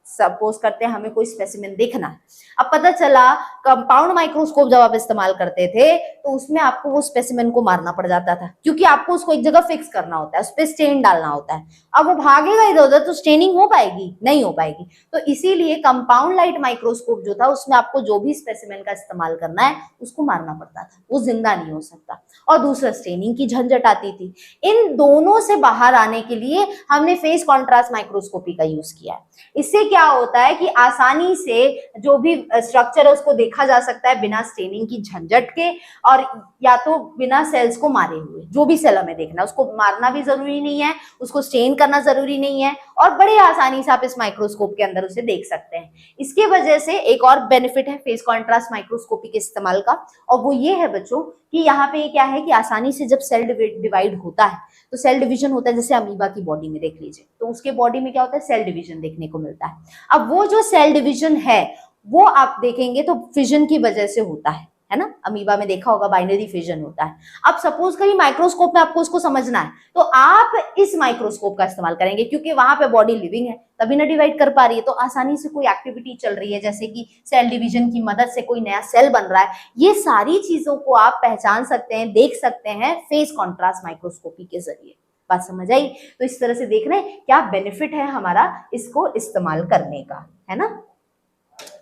सपोज करते हैं हमें कोई स्पेसिमेन देखना है, अब पता चला कंपाउंड माइक्रोस्कोप जब आप इस्तेमाल करते थे तो उसमें आपको वो स्पेसिमेन को मारना पड़ जाता था, क्योंकि आपको उसको एक जगह फिक्स करना होता है, उस पर स्टेन डालना होता है, अब वो भागेगा इधर उधर तो स्टेनिंग हो पाएगी, नहीं हो पाएगी। तो इसीलिए कंपाउंड लाइट माइक्रोस्कोप जो था उसमें आपको जो भी स्पेसिमेन का इस्तेमाल करना है उसको मारना पड़ता था, वो जिंदा नहीं हो सकता, और दूसरा स्टेनिंग की झंझट आती थी। इन दोनों से बाहर आने के लिए हमने फेस कॉन्ट्रास्ट माइक्रोस्कोपी का यूज किया है। इससे क्या होता है कि आसानी से जो भी स्ट्रक्चर है उसको देखा जा सकता है बिना स्टेनिंग की झंझट के, और या तो बिना सेल्स को मारे हुए, जो भी सेल हमें देखना है उसको मारना भी जरूरी नहीं है, उसको स्टेन करना जरूरी नहीं है, और बड़े आसानी से आप इस माइक्रोस्कोप के अंदर उसे देख सकते हैं। इसके वजह से एक और बेनिफिट है फेस कॉन्ट्रास्ट माइक्रोस्कोपी के इस्तेमाल का, और वो ये है बच्चों कि यहाँ पे क्या है कि आसानी से जब सेल डिवाइड होता है तो सेल डिवीजन होता है, जैसे अमीबा की बॉडी में देख लीजिए, तो उसके बॉडी में क्या होता है सेल डिवीजन देखने को मिलता है। अब वो जो सेल डिवीजन है वो आप देखेंगे तो फिजन की वजह से होता है ना, अमीबा में देखा होगा बाइनरी फिजन होता है। अब सपोज कहीं माइक्रोस्कोप में आपको उसको समझना है तो आप इस माइक्रोस्कोप का इस्तेमाल करेंगे, क्योंकि वहां पे बॉडी लिविंग है तभी ना डिवाइड कर पा रही है, तो आसानी से कोई एक्टिविटी चल रही है जैसे कि सेल डिवीजन की मदद से कोई नया सेल बन रहा है, ये सारी चीजों को आप पहचान सकते हैं, देख सकते हैं फेस कॉन्ट्रास्ट माइक्रोस्कोपी के जरिए। बात समझ आई? तो इस तरह से देख रहे हैं क्या बेनिफिट है हमारा इसको इस्तेमाल करने का, है ना।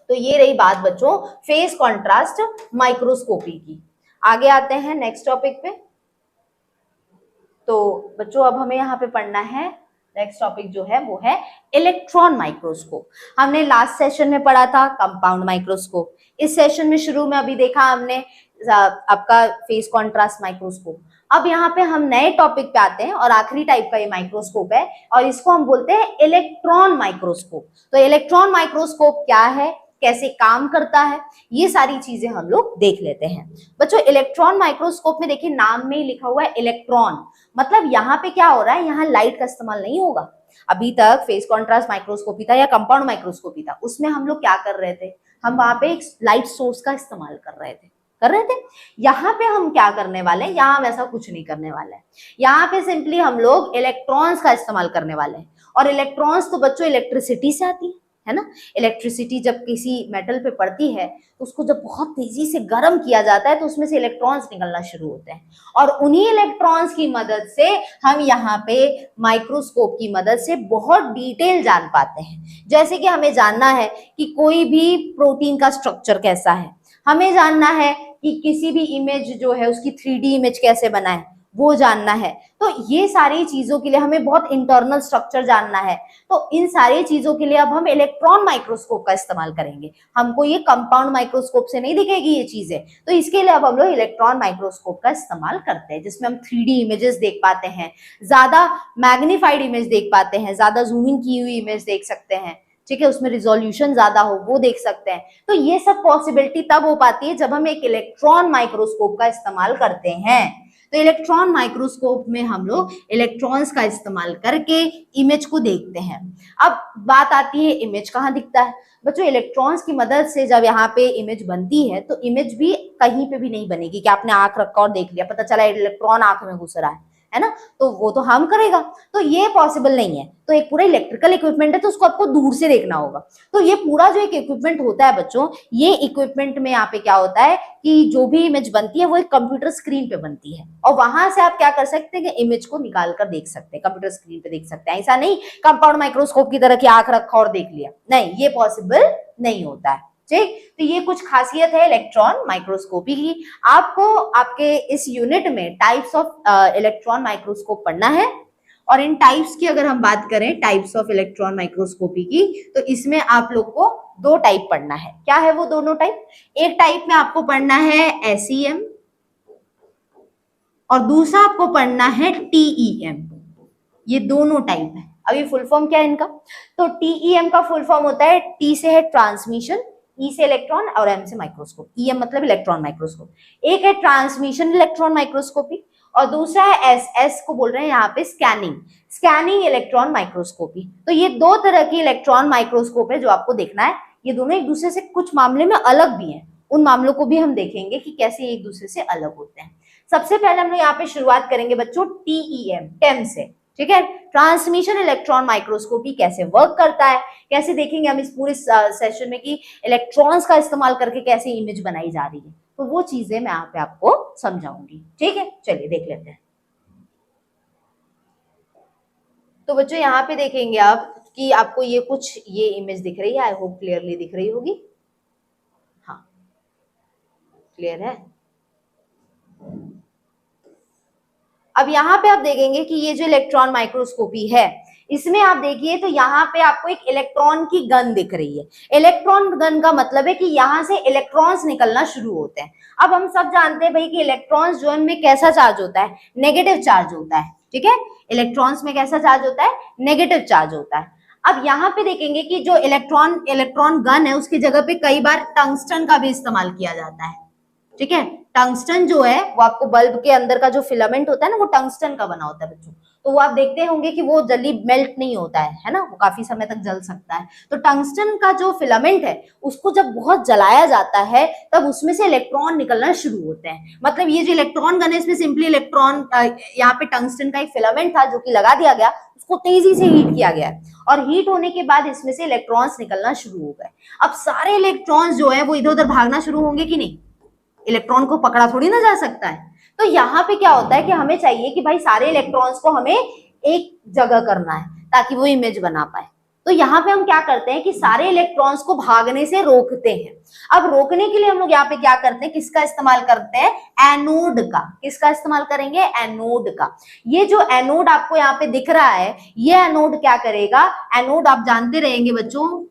तो ये रही बात बच्चों फेस कॉन्ट्रास्ट माइक्रोस्कोपी की। आगे आते हैं नेक्स्ट टॉपिक पे। तो बच्चों अब हमें यहाँ पे पढ़ना है नेक्स्ट टॉपिक जो है वो है इलेक्ट्रॉन माइक्रोस्कोप। हमने लास्ट सेशन में पढ़ा था कंपाउंड माइक्रोस्कोप, इस सेशन में शुरू में अभी देखा हमने आपका फेस कॉन्ट्रास्ट माइक्रोस्कोप। अब यहाँ पे हम नए टॉपिक पे आते हैं और आखिरी टाइप का ये माइक्रोस्कोप है और इसको हम बोलते हैं इलेक्ट्रॉन माइक्रोस्कोप। तो इलेक्ट्रॉन माइक्रोस्कोप क्या है, कैसे काम करता है, ये सारी चीजें हम लोग देख लेते हैं। बच्चों इलेक्ट्रॉन माइक्रोस्कोप में देखिए नाम में ही लिखा हुआ है इलेक्ट्रॉन, मतलब यहाँ पे क्या हो रहा है, यहाँ लाइट का इस्तेमाल नहीं होगा। अभी तक फेस कॉन्ट्रास्ट माइक्रोस्कोपी था या कंपाउंड माइक्रोस्कोपी था, उसमें हम लोग क्या कर रहे थे, हम वहां पे एक लाइट सोर्स का इस्तेमाल कर रहे थे। यहाँ पे हम क्या करने वाले हैं, यहाँ हम ऐसा कुछ नहीं करने वाले हैं। यहाँ पे सिंपली हम लोग इलेक्ट्रॉन्स का इस्तेमाल करने वाले हैं, और इलेक्ट्रॉन्स तो बच्चों इलेक्ट्रिसिटी से आती है ना। इलेक्ट्रिसिटी जब किसी मेटल पे पड़ती है तो उसको जब बहुत तेजी से गर्म किया जाता है तो उसमें से इलेक्ट्रॉन्स निकलना शुरू होते हैं, और उन्हीं इलेक्ट्रॉन्स की मदद से हम यहाँ पे माइक्रोस्कोप की मदद से बहुत डिटेल जान पाते हैं। जैसे कि हमें जानना है कि कोई भी प्रोटीन का स्ट्रक्चर कैसा है, हमें जानना है कि किसी भी इमेज जो है उसकी 3D इमेज कैसे बनाए, वो जानना है। तो ये सारी चीजों के लिए हमें बहुत इंटरनल स्ट्रक्चर जानना है। तो इन सारी चीजों के लिए अब हम इलेक्ट्रॉन माइक्रोस्कोप का इस्तेमाल करेंगे। हमको ये कंपाउंड माइक्रोस्कोप से नहीं दिखेगी ये चीजें, तो इसके लिए अब हम लोग इलेक्ट्रॉन माइक्रोस्कोप का इस्तेमाल करते हैं, जिसमें हम 3D इमेजेस देख पाते हैं, ज्यादा मैग्नीफाइड इमेज देख पाते हैं, ज्यादा जूम इन की हुई इमेज देख सकते हैं, ठीक है, उसमें रिजोल्यूशन ज्यादा हो वो देख सकते हैं। तो ये सब पॉसिबिलिटी तब हो पाती है जब हम एक इलेक्ट्रॉन माइक्रोस्कोप का इस्तेमाल करते हैं। तो इलेक्ट्रॉन माइक्रोस्कोप में हम लोग इलेक्ट्रॉन्स का इस्तेमाल करके इमेज को देखते हैं। अब बात आती है इमेज कहाँ दिखता है बच्चों। इलेक्ट्रॉन्स की मदद से जब यहाँ पे इमेज बनती है तो इमेज भी कहीं पे भी नहीं बनेगी कि आपने आंख रखा और देख लिया, पता चला इलेक्ट्रॉन आंख में घुस रहा है ना, तो वो तो हम करेगा, तो ये पॉसिबल नहीं है। तो एक पूरा इलेक्ट्रिकल इक्विपमेंट है तो उसको आपको दूर से देखना होगा। तो ये पूरा जो एक इक्विपमेंट होता है बच्चों, ये इक्विपमेंट में यहाँ पे क्या होता है कि जो भी इमेज बनती है वो एक कंप्यूटर स्क्रीन पे बनती है, और वहां से आप क्या कर सकते हैं कि इमेज को निकाल कर देख सकते हैं, कंप्यूटर स्क्रीन पे देख सकते हैं। ऐसा नहीं कंपाउंड माइक्रोस्कोप की तरह की आंख रखा और देख लिया, नहीं, ये पॉसिबल नहीं होता है। ठीक, तो ये कुछ खासियत है इलेक्ट्रॉन माइक्रोस्कोपी की। आपको आपके इस यूनिट में टाइप्स ऑफ इलेक्ट्रॉन माइक्रोस्कोप पढ़ना है, और इन टाइप्स की अगर हम बात करें, टाइप्स ऑफ इलेक्ट्रॉन माइक्रोस्कोपी की, तो इसमें आप लोग को दो टाइप पढ़ना है। क्या है वो दोनों टाइप? एक टाइप में आपको पढ़ना है SEM और दूसरा आपको पढ़ना है TEM। ये दोनों टाइप है। अभी फुल फॉर्म क्या है इनका? तो TEM का फुल फॉर्म होता है, T से है ट्रांसमिशन, E से इलेक्ट्रॉन और M से माइक्रोस्कोप। EM मतलब इलेक्ट्रॉन माइक्रोस्कोप। एक है ट्रांसमिशन इलेक्ट्रॉन माइक्रोस्कोपी और दूसरा है S को बोल रहे हैं यहाँ पे स्कैनिंग इलेक्ट्रॉन माइक्रोस्कोपी। तो ये दो तरह की इलेक्ट्रॉन माइक्रोस्कोप है जो आपको देखना है। ये दोनों एक दूसरे से कुछ मामले में अलग भी हैं, उन मामलों को भी हम देखेंगे कि कैसे एक दूसरे से अलग होते हैं। सबसे पहले हम लोग यहाँ पे शुरुआत करेंगे बच्चों TEM से, ठीक है। ट्रांसमिशन इलेक्ट्रॉन माइक्रोस्कोपी कैसे वर्क करता है, कैसे देखेंगे हम इस पूरे सेशन में कि इलेक्ट्रॉन्स का इस्तेमाल करके कैसे इमेज बनाई जा रही है, तो वो चीजें मैं यहाँ पे आपको समझाऊंगी, ठीक है। चलिए देख लेते हैं। तो बच्चों यहाँ पे देखेंगे आप कि आपको ये इमेज दिख रही है, आई होप क्लियरली दिख रही होगी। हाँ, क्लियर है। अब यहाँ पे आप देखेंगे कि ये जो इलेक्ट्रॉन माइक्रोस्कोपी है, इसमें आप देखिए तो यहाँ पे आपको एक इलेक्ट्रॉन की गन दिख रही है। इलेक्ट्रॉन गन का मतलब है कि यहाँ से इलेक्ट्रॉन्स निकलना शुरू होते हैं। अब हम सब जानते हैं भाई कि इलेक्ट्रॉन्स जो इनमें कैसा चार्ज होता है, नेगेटिव चार्ज होता है, ठीक है। इलेक्ट्रॉन्स में कैसा चार्ज होता है, नेगेटिव चार्ज होता है। अब यहाँ पे देखेंगे कि जो इलेक्ट्रॉन गन है उसकी जगह पे कई बार टंगस्टन का भी इस्तेमाल किया जाता है, ठीक है। टंगस्टन जो है वो आपको बल्ब के अंदर का जो फिलामेंट होता है ना, वो टंगस्टन का बना होता है बच्चों। तो वो आप देखते होंगे कि वो जल्दी मेल्ट नहीं होता है ना, वो काफी समय तक जल सकता है। तो टंगस्टन का जो फिलामेंट है उसको जब बहुत जलाया जाता है तब उसमें से इलेक्ट्रॉन निकलना शुरू होते हैं। मतलब ये जो इलेक्ट्रॉन गन है इसमें सिंपली इलेक्ट्रॉन, यहाँ पे टंगस्टन का एक फिलामेंट था जो कि लगा दिया गया, उसको तेजी से हीट किया गया और हीट होने के बाद इसमें से इलेक्ट्रॉन्स निकलना शुरू हो गए। अब सारे इलेक्ट्रॉन्स जो है वो इधर उधर भागना शुरू होंगे कि नहीं, इलेक्ट्रॉन को पकड़ा थोड़ी ना जा सकता है। तो यहाँ पे क्या होता है कि हमें चाहिए कि भाई सारे इलेक्ट्रॉन्स को हमें एक जगह करना है ताकि वो इमेज बना पाए। तो यहाँ पे हम क्या करते हैं कि सारे इलेक्ट्रॉन्स को भागने से रोकते हैं। अब रोकने के लिए हम लोग यहाँ पे क्या करते हैं, किसका इस्तेमाल करते हैं, एनोड का। किसका इस्तेमाल करेंगे, एनोड का। ये जो एनोड आपको यहाँ पे दिख रहा है, ये एनोड क्या करेगा, एनोड आप जानते रहेंगे बच्चों,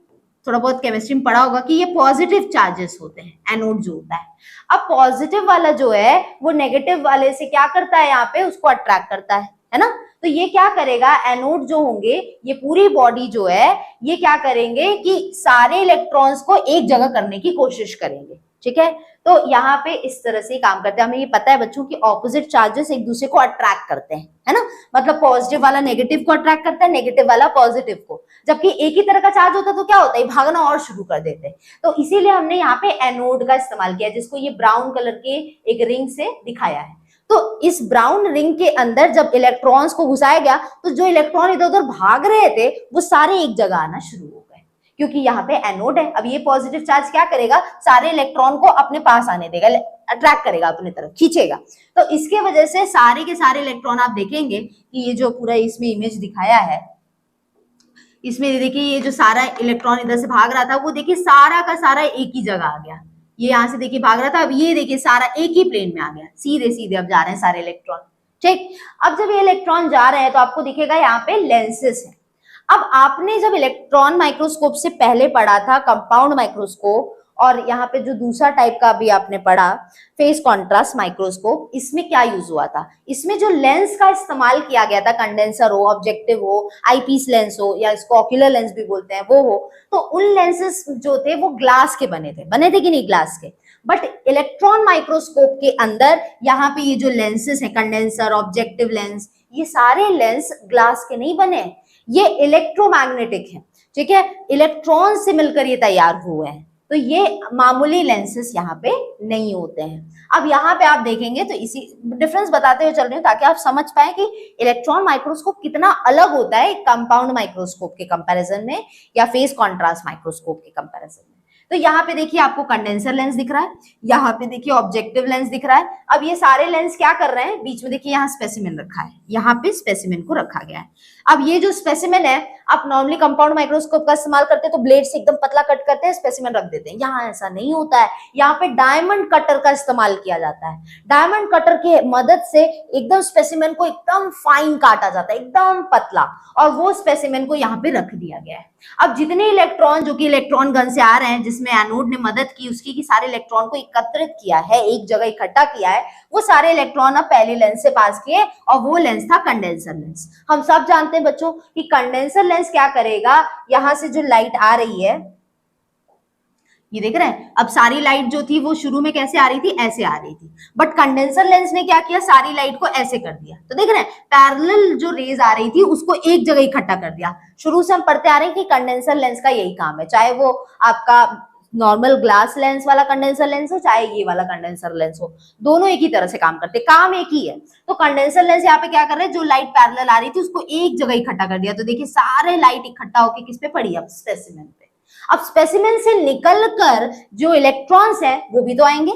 थोड़ा बहुत केमिस्ट्री में पढ़ा होगा कि ये पॉजिटिव चार्जेस होते हैं, एनोड जो होता है। अब पॉजिटिव वाला जो है वो नेगेटिव वाले से क्या करता है, यहाँ पे उसको अट्रैक्ट करता है ना। तो ये क्या करेगा, एनोड जो होंगे, ये पूरी बॉडी जो है ये क्या करेंगे कि सारे इलेक्ट्रॉन्स को एक जगह करने की कोशिश करेंगे, ठीक है। तो यहाँ पे इस तरह से काम करते हैं। हमें ये पता है बच्चों की ऑपोजिट चार्जेस एक दूसरे को अट्रैक्ट करते हैं, है ना। मतलब पॉजिटिव वाला नेगेटिव को अट्रैक्ट करता है, नेगेटिव वाला पॉजिटिव को। जबकि एक ही तरह का चार्ज होता है तो क्या होता है, भागना और शुरू कर देते हैं। तो इसीलिए हमने यहाँ पे एनोड का इस्तेमाल किया, जिसको ये ब्राउन कलर के एक रिंग से दिखाया है। तो इस ब्राउन रिंग के अंदर जब इलेक्ट्रॉन्स को घुसाया गया तो जो इलेक्ट्रॉन इधर उधर भाग रहे थे वो सारे एक जगह आना शुरू हो गए, क्योंकि यहाँ पे एनोड है। अब ये पॉजिटिव चार्ज क्या करेगा, सारे इलेक्ट्रॉन को अपने पास आने देगा, अट्रैक्ट करेगा, अपनी तरफ खींचेगा। तो इसके वजह से सारे के सारे इलेक्ट्रॉन आप देखेंगे कि ये जो पूरा इसमें इमेज दिखाया है, इसमें देखिए ये जो सारा इलेक्ट्रॉन इधर से भाग रहा था वो देखिए सारा का सारा एक ही जगह आ गया। ये यहाँ से देखिए भाग रहा था, अब ये देखिए सारा एक ही प्लेन में आ गया, सीधे सीधे अब जा रहे हैं सारे इलेक्ट्रॉन, ठीक। अब जब ये इलेक्ट्रॉन जा रहे हैं तो आपको दिखेगा यहाँ पे लेंसेस है। अब आपने जब इलेक्ट्रॉन माइक्रोस्कोप से पहले पढ़ा था कंपाउंड माइक्रोस्कोप, और यहाँ पे जो दूसरा टाइप का अभी आपने पढ़ा फेस कॉन्ट्रास्ट माइक्रोस्कोप, इसमें क्या यूज हुआ था? इसमें जो लेंस का इस्तेमाल किया गया था, कंडेंसर हो, ऑब्जेक्टिव हो, आईपीस लेंस हो, या इसको ऑक्यूलर लेंस भी बोलते हैं, वो हो, तो उन लेंसेस जो थे वो ग्लास के बने थे कि नहीं ग्लास के। बट इलेक्ट्रॉन माइक्रोस्कोप के अंदर यहाँ पे ये जो लेंसेस है, कंडेंसर, ऑब्जेक्टिव लेंस, ये सारे लेंस ग्लास के नहीं बने, ये इलेक्ट्रोमैग्नेटिक है। ठीक है, इलेक्ट्रॉन से मिलकर ये तैयार हुए हैं, तो ये मामूली लेंसेस यहाँ पे नहीं होते हैं। अब यहाँ पे आप देखेंगे तो इसी डिफरेंस बताते हुए चल रही हूँ ताकि आप समझ पाए कि इलेक्ट्रॉन माइक्रोस्कोप कितना अलग होता है कंपाउंड माइक्रोस्कोप के कंपैरिजन में या फेस कॉन्ट्रास्ट माइक्रोस्कोप के कंपैरिजन में। तो यहाँ पे देखिए आपको कंडेंसर लेंस दिख रहा है, यहाँ पे देखिए ऑब्जेक्टिव लेंस दिख रहा है। अब ये सारे लेंस क्या कर रहे हैं, बीच में देखिए यहाँ स्पेसिमेन रखा है, यहाँ पे स्पेसिमेन को रखा गया है। अब ये जो स्पेसिमेन है, आप नॉर्मली कंपाउंड माइक्रोस्कोप का इस्तेमाल करते हैं तो ब्लेड से एकदम पतला कट करते हैं, स्पेसिमेन रख देते हैं। यहाँ ऐसा नहीं होता है, यहाँ पे डायमंड कटर का इस्तेमाल किया जाता है। डायमंड कटर की मदद से एकदम स्पेसिमेन को एकदम फाइन काटा जाता है, एकदम पतला, और वो स्पेसिमेन को यहाँ पे रख दिया गया है। अब जितने इलेक्ट्रॉन जो कि इलेक्ट्रॉन गन से आ रहे हैं, जिसमें एनोड ने मदद की उसकी कि सारे इलेक्ट्रॉन को एकत्रित किया है, एक जगह इकट्ठा किया है, वो सारे इलेक्ट्रॉन अब पहले लेंस से पास किए, और वो लेंस था कंडेंसर लेंस। हम सब जानते हैं बच्चों कि कंडेंसर लेंस क्या करेगा, यहां से जो लाइट आ रही है, ये देख रहे हैं, अब सारी लाइट जो थी वो शुरू में कैसे आ रही थी, ऐसे आ रही थी, बट कंडेंसर लेंस ने क्या किया, सारी लाइट को ऐसे कर दिया। तो देख रहे हैं पैरेलल जो रेज आ रही थी उसको एक जगह इकट्ठा कर दिया। शुरू से हम पढ़ते आ रहे हैं कि कंडेंसर लेंस का यही काम है, चाहे वो आपका नॉर्मल ग्लास लेंस वाला कंडेंसर लेंस हो, चाहे ये वाला कंडेंसर लेंस हो, दोनों एक ही तरह से काम करते हैं, काम एक ही है। तो कंडेंसर लेंस यहाँ पे क्या कर रहे हैं, जो लाइट पैरेलल आ रही थी उसको एक जगह इकट्ठा कर दिया। तो देखिए सारे लाइट इकट्ठा होकर किस पे पड़ी, अब स्पेसिमेन पे। अब स्पेसिमेन से निकलकर जो इलेक्ट्रॉन्स है वो भी तो आएंगे,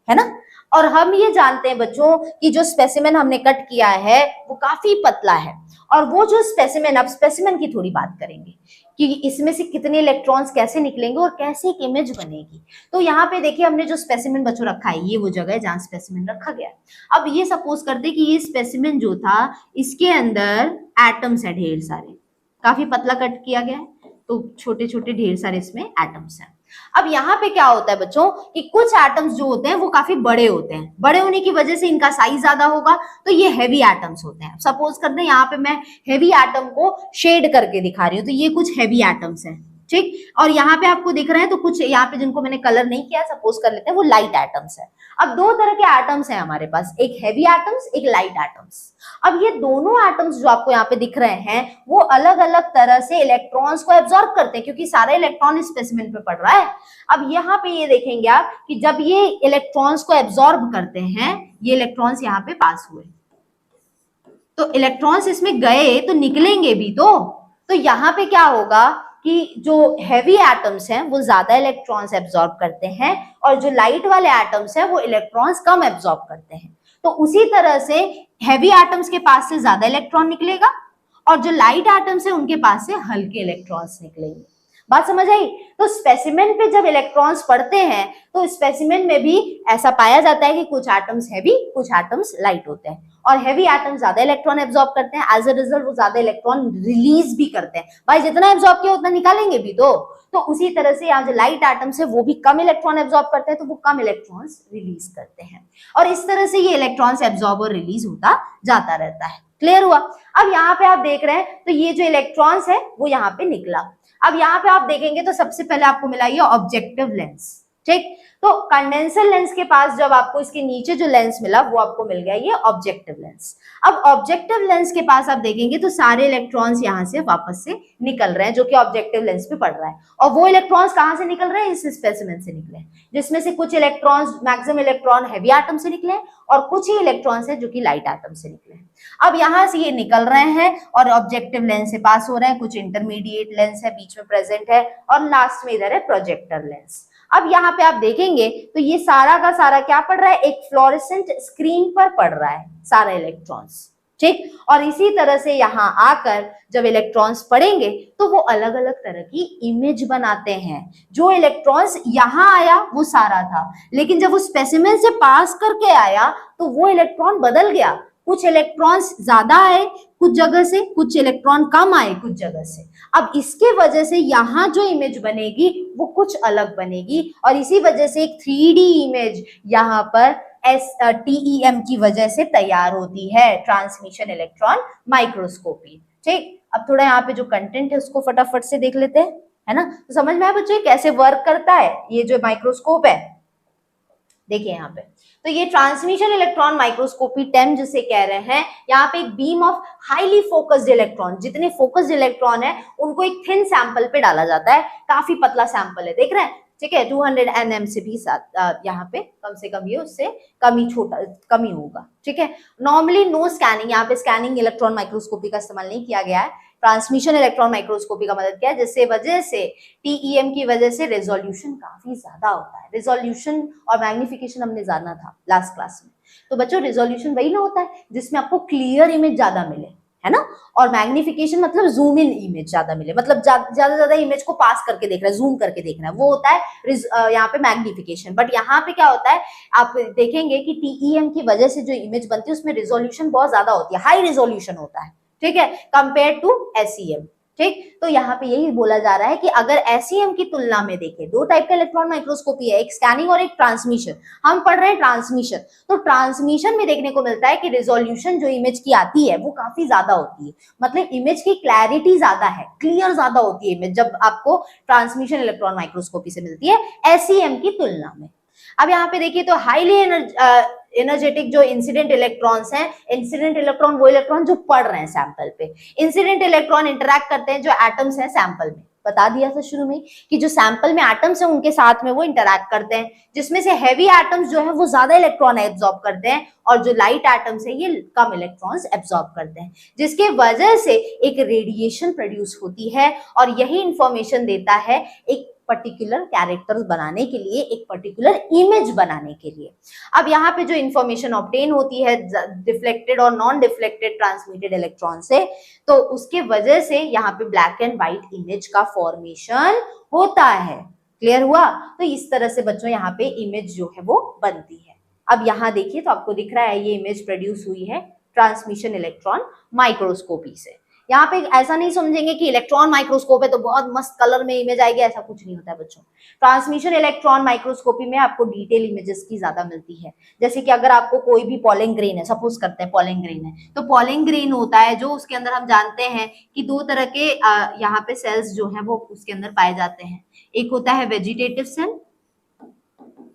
है ना। और हम ये जानते हैं बच्चों कि जो स्पेसिमेन हमने कट किया है वो काफी पतला है, और वो जो स्पेसिमेन, अब स्पेसिमेन की थोड़ी बात करेंगे कि इसमें से कितने इलेक्ट्रॉन्स कैसे निकलेंगे और कैसे एक इमेज बनेगी। तो यहाँ पे देखिए हमने जो स्पेसिमेन बच्चों रखा है, ये वो जगह है जहां स्पेसिमेन रखा गया है। अब ये सपोज करते कि ये स्पेसिमेन जो था इसके अंदर एटम्स है ढेर सारे, काफी पतला कट किया गया है, तो छोटे छोटे ढेर सारे इसमें एटम्स हैं। अब यहाँ पे क्या होता है बच्चों कि कुछ एटम्स जो होते हैं वो काफी बड़े होते हैं, बड़े होने की वजह से इनका साइज ज्यादा होगा, तो ये हैवी एटम्स होते हैं। सपोज करते हैं यहाँ पे मैं हैवी एटम को शेड करके दिखा रही हूँ, तो ये कुछ हैवी एटम्स हैं, ठीक। और यहाँ पे आपको दिख रहे हैं, तो कुछ यहाँ पे जिनको मैंने कलर नहीं किया, सपोज कर लेते हैं वो लाइट एटम्स है। अब दो तरह के एटम्स हैं हमारे पास, एक हैवी एटम्स, एक लाइट एटम्स। अब ये दोनों एटम्स जो आपको यहाँ पे दिख रहे हैं वो अलग अलग तरह से इलेक्ट्रॉन्स को एब्जॉर्ब करते हैं, क्योंकि सारा इलेक्ट्रॉन स्पेसिमेन पे पड़ रहा है। अब यहाँ पे ये देखेंगे आप कि जब ये इलेक्ट्रॉन्स को एब्जॉर्ब करते हैं, ये इलेक्ट्रॉन्स यहाँ पे पास हुए, तो इलेक्ट्रॉन्स इसमें गए तो निकलेंगे भी तो यहाँ पे क्या होगा कि जो हैवी एटम्स हैं वो ज्यादा इलेक्ट्रॉन्स एब्जॉर्ब करते हैं, और जो लाइट वाले एटम्स हैं वो इलेक्ट्रॉन्स कम एब्जॉर्ब करते हैं। तो उसी तरह से हैवी एटम्स के पास से ज्यादा इलेक्ट्रॉन निकलेगा, और जो लाइट एटम्स है उनके पास से हल्के इलेक्ट्रॉन्स निकलेंगे। बात समझ आई। तो स्पेसिमेन पे जब इलेक्ट्रॉन्स पड़ते हैं तो स्पेसिमेन में भी ऐसा पाया जाता है कि कुछ एटम्स हैवी, कुछ एटम्स लाइट होते हैं, और हैवी एटम्स ज्यादा इलेक्ट्रॉन एब्जॉर्ब करते हैं, एज अ रिजल्ट वो ज्यादा इलेक्ट्रॉन रिलीज भी करते हैं। भाई जितना एब्जॉर्ब किया उतना निकालेंगे भी तो उसी तरह से यहाँ जो लाइट एटम्स है वो भी कम इलेक्ट्रॉन एब्जॉर्ब करते हैं, तो वो कम इलेक्ट्रॉन्स रिलीज करते हैं, और इस तरह से ये इलेक्ट्रॉन्स एब्जॉर्ब और रिलीज होता जाता रहता है। क्लियर हुआ। अब यहाँ पे आप देख रहे हैं तो ये जो इलेक्ट्रॉन्स है वो यहाँ पे निकला। अब यहाँ पे आप देखेंगे तो सबसे पहले आपको मिला ये ऑब्जेक्टिव लेंस, ठीक। तो कंडेंसर लेंस के पास जब आपको इसके नीचे जो लेंस मिला वो आपको मिल गया ये ऑब्जेक्टिव लेंस। अब ऑब्जेक्टिव लेंस के पास आप देखेंगे तो सारे इलेक्ट्रॉन्स यहाँ से वापस से निकल रहे हैं जो कि ऑब्जेक्टिव लेंस पे पड़ रहा है, और वो इलेक्ट्रॉन्स कहाँ से निकल रहे हैं, इस स्पेसिमेन से निकले, जिसमें से कुछ electrons, maximum electron heavy atom से निकले और कुछ ही इलेक्ट्रॉन्स है जो कि लाइट एटम से निकले। अब यहाँ से ये निकल रहे हैं और ऑब्जेक्टिव लेंस से पास हो रहे हैं, कुछ इंटरमीडिएट लेंस है बीच में प्रेजेंट है, और लास्ट में इधर है प्रोजेक्टर लेंस। अब यहाँ पे आप देखेंगे तो ये सारा का सारा क्या पड़ रहा है, एक फ्लोरेसेंट स्क्रीन पर पड़ रहा है सारा इलेक्ट्रॉन्स, ठीक। और इसी तरह से यहाँ आकर जब इलेक्ट्रॉन्स पड़ेंगे तो वो अलग अलग तरह की इमेज बनाते हैं। जो इलेक्ट्रॉन्स यहाँ आया वो सारा था, लेकिन जब वो स्पेसिमेन से पास करके आया तो वो इलेक्ट्रॉन बदल गया, कुछ इलेक्ट्रॉन्स ज्यादा आए कुछ जगह से, कुछ इलेक्ट्रॉन कम आए कुछ जगह से। अब इसके वजह से यहाँ जो इमेज बनेगी वो कुछ अलग बनेगी, और इसी वजह से एक 3D इमेज यहाँ पर TEM की वजह से तैयार होती है, ट्रांसमिशन इलेक्ट्रॉन माइक्रोस्कोपी। ठीक, अब थोड़ा यहाँ पे जो कंटेंट है उसको फटाफट से देख लेते हैं, है ना। तो समझ में आया बच्चों कैसे वर्क करता है ये जो माइक्रोस्कोप है। देखिए यहाँ पे, तो ये ट्रांसमिशन इलेक्ट्रॉन माइक्रोस्कोपी टेम जिसे कह रहे हैं, यहाँ पे एक beam of highly focused electron, जितने फोकस्ड इलेक्ट्रॉन है उनको एक थिन सैंपल पे डाला जाता है, काफी पतला सैंपल है, देख रहे हैं, ठीक है, 200 nm से भी यहाँ पे कम से कम ये उससे कम ही होगा, ठीक है। नॉर्मली नो स्कैनिंग, यहाँ पे स्कैनिंग इलेक्ट्रॉन माइक्रोस्कोपी का इस्तेमाल नहीं किया गया है, ट्रांसमिशन इलेक्ट्रॉन माइक्रोस्कोपी का मदद किया, जिससे वजह से TEM की वजह से रेजोल्यूशन काफी ज्यादा होता है। रेजोल्यूशन और मैग्निफिकेशन हमने जाना था लास्ट क्लास में, तो बच्चों रेजोल्यूशन वही ना होता है जिसमें आपको क्लियर इमेज ज्यादा मिले, है ना, और मैग्निफिकेशन मतलब जूम इन इमेज ज्यादा मिले, मतलब ज्यादा इमेज को पास करके देख रहा है, जूम करके देख रहा है, वो होता है यहाँ पे मैग्निफिकेशन। बट यहाँ पे क्या होता है, आप देखेंगे कि TEM की वजह से जो इमेज बनती है उसमें रिजोल्यूशन बहुत ज्यादा होती है, हाई रिजोल्यूशन होता है, ठीक है, कंपेयर टू SEM। ठीक, तो यहाँ पे यही बोला जा रहा है कि अगर SEM की तुलना में देखें, दो टाइप का इलेक्ट्रॉन माइक्रोस्कोपी है, एक स्कैनिंग और एक ट्रांसमिशन। हम पढ़ रहे हैं ट्रांसमिशन, तो ट्रांसमिशन में देखने को मिलता है कि रिजोल्यूशन जो इमेज की आती है वो काफी ज्यादा होती है, मतलब इमेज की क्लैरिटी ज्यादा है, क्लियर ज्यादा होती है इमेज जब आपको ट्रांसमिशन इलेक्ट्रॉन माइक्रोस्कोपी से मिलती है SEM की तुलना में। अब यहाँ पे देखिए, तो हाईली एनर्जेटिक जो इंसिडेंट इलेक्ट्रॉन्स हैं, इंसिडेंट इलेक्ट्रॉन वो इलेक्ट्रॉन जो पड़ रहे हैं सैंपल पे, इंसिडेंट इलेक्ट्रॉन इंटरैक्ट करते हैं जो एटम्स हैं सैंपल में, बता दिया था शुरू में कि जो सैंपल में एटम्स हैं उनके साथ में वो इंटरैक्ट करते हैं, जिसमें से हैवी एटम्स जो है वो ज्यादा इलेक्ट्रॉन एब्जॉर्ब करते हैं और जो लाइट एटम्स है ये कम इलेक्ट्रॉन्स एब्जॉर्ब करते हैं, जिसके वजह से एक रेडिएशन प्रोड्यूस होती है, और यही इंफॉर्मेशन देता है एक पर्टिकुलर कैरेक्टर्स बनाने के लिए, एक पर्टिकुलर इमेज बनाने के लिए। अब यहाँ पे जो इंफॉर्मेशन ऑब्टेन होती है डिफ्लेक्टेड और नॉन डिफ्लेक्टेड ट्रांसमिटेड इलेक्ट्रॉन से, तो उसके वजह से यहाँ पे ब्लैक एंड व्हाइट इमेज का फॉर्मेशन होता है। क्लियर हुआ? तो इस तरह से बच्चों यहाँ पे इमेज जो है वो बनती है। अब यहाँ देखिए, तो आपको दिख रहा है ये इमेज प्रोड्यूस हुई है ट्रांसमिशन इलेक्ट्रॉन माइक्रोस्कोपी से। यहाँ पे ऐसा नहीं समझेंगे कि इलेक्ट्रॉन माइक्रोस्कोप है तो बहुत मस्त कलर में इमेज आएगी, ऐसा कुछ नहीं होता है बच्चों। ट्रांसमिशन इलेक्ट्रॉन माइक्रोस्कोपी में आपको डिटेल इमेजेस की ज्यादा मिलती है। जैसे कि अगर आपको कोई भी पॉलन ग्रेन है, सपोज करते हैं पॉलन ग्रेन है, तो पॉलन ग्रेन होता है जो उसके अंदर हम जानते हैं कि दो तरह के यहाँ पे सेल्स जो है वो उसके अंदर पाए जाते हैं, एक होता है वेजिटेटिव सेल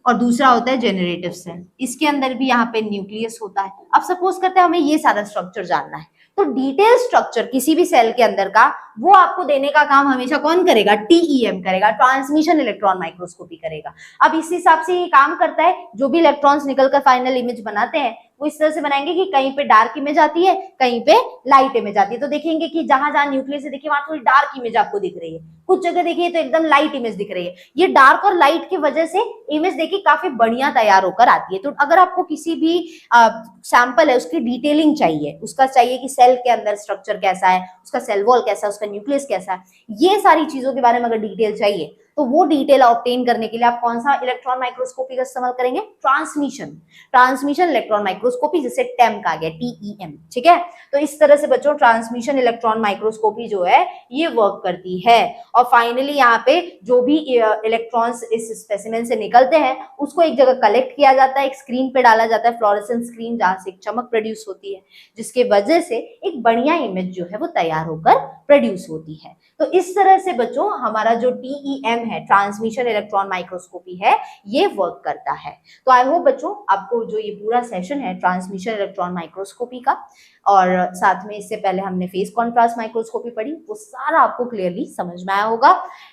और दूसरा होता है जेनरेटिव सेल। इसके अंदर भी यहाँ पे न्यूक्लियस होता है। अब सपोज करते हैं हमें ये सारा स्ट्रक्चर जानना है, तो डिटेल स्ट्रक्चर किसी भी सेल के अंदर का वो आपको देने का काम हमेशा कौन करेगा? TEM करेगा, ट्रांसमिशन इलेक्ट्रॉन माइक्रोस्कोपी करेगा। अब इस हिसाब से ये काम करता है, जो भी इलेक्ट्रॉन्स निकलकर फाइनल इमेज बनाते हैं वो इस तरह से बनाएंगे कि कहीं पे डार्क इमेज आती है, कहीं पे लाइट इमेज आती है। तो देखेंगे कि जहां जहां न्यूक्लियस है देखिए वहां थोड़ी डार्क इमेज आपको दिख रही है, कुछ जगह देखिए तो एकदम लाइट इमेज दिख रही है। ये डार्क और लाइट की वजह से इमेज देखिए काफी बढ़िया तैयार होकर आती है। तो अगर आपको किसी भी सैंपल है उसकी डिटेलिंग चाहिए, उसका चाहिए कि सेल के अंदर स्ट्रक्चर कैसा है, उसका सेल वॉल कैसा है, उसका न्यूक्लियस कैसा है, ये सारी चीजों के बारे में अगर डिटेल चाहिए तो वो डिटेल ऑब्टेन करने के लिए आप कौन सा इलेक्ट्रॉन माइक्रोस्कोपी का इस्तेमाल करेंगे? ट्रांसमिशन इलेक्ट्रॉन माइक्रोस्कोपी, जिसे टेम कहा गया, TEM। ठीक है, तो इस तरह से बच्चों ट्रांसमिशन इलेक्ट्रॉन माइक्रोस्कोपी जो है ये वर्क करती है। और फाइनली यहाँ पे जो भी इलेक्ट्रॉन्स इस स्पेसिमेन से निकलते हैं उसको एक जगह कलेक्ट किया जाता है, एक स्क्रीन पे डाला जाता है, फ्लोरेसेंस स्क्रीन, जहां से एक चमक प्रोड्यूस होती है, जिसके वजह से एक बढ़िया इमेज जो है वो तैयार होकर प्रोड्यूस होती है। तो इस तरह से बच्चों हमारा जो TEM है, ट्रांसमिशन इलेक्ट्रॉन माइक्रोस्कोपी है, ये वर्क करता है। तो आई होप बच्चों आपको जो ये पूरा सेशन है ट्रांसमिशन इलेक्ट्रॉन माइक्रोस्कोपी का, और साथ में इससे पहले हमने फेस कॉन्ट्रास्ट माइक्रोस्कोपी पढ़ी, वो सारा आपको क्लियरली समझ में आया होगा।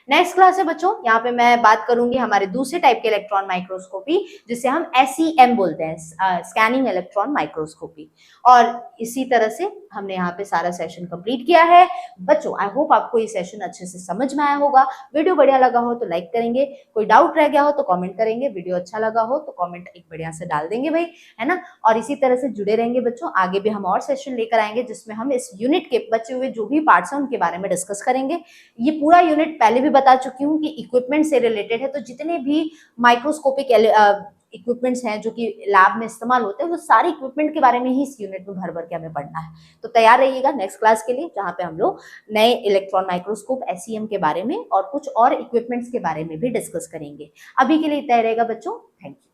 नेक्स्ट क्लास है बच्चों, यहाँ पे मैं बात करूंगी हमारे दूसरे टाइप के इलेक्ट्रॉन माइक्रोस्कोपी, जिसे हम SEM बोलते हैं, स्कैनिंग इलेक्ट्रॉन माइक्रोस्कोपी। और इसी तरह से हमने यहाँ पे सारा सेशन कंप्लीट किया है बच्चों। आई होप आपको ये सेशन अच्छे से समझ में आया होगा। वीडियो बढ़िया लगा हो तो लाइक करेंगे, कोई डाउट रह गया हो तो कमेंट करेंगे, वीडियो अच्छा लगा हो तो कमेंट एक बढ़िया से डाल देंगे भाई, है ना। और इसी तरह से जुड़े रहेंगे बच्चों, आगे भी हम और सेशन लेकर आएंगे जिसमें हम इस यूनिट के बचे हुए जो भी पार्ट्स हैं उनके बारे में डिस्कस करेंगे। ये पूरा यूनिट पहले भी बता चुकी हूँ कि इक्विपमेंट से रिलेटेड है, तो जितने भी माइक्रोस्कोपिक इक्विपमेंट्स हैं जो कि लैब में इस्तेमाल होते हैं, वो सारे इक्विपमेंट के बारे में ही इस यूनिट में भर भर के हमें पढ़ना है। तो तैयार रहिएगा नेक्स्ट क्लास के लिए, जहाँ पे हम लोग नए इलेक्ट्रॉन माइक्रोस्कोप SEM के बारे में और कुछ और इक्विपमेंट्स के बारे में भी डिस्कस करेंगे। अभी के लिए तय रहेगा बच्चों, थैंक यू।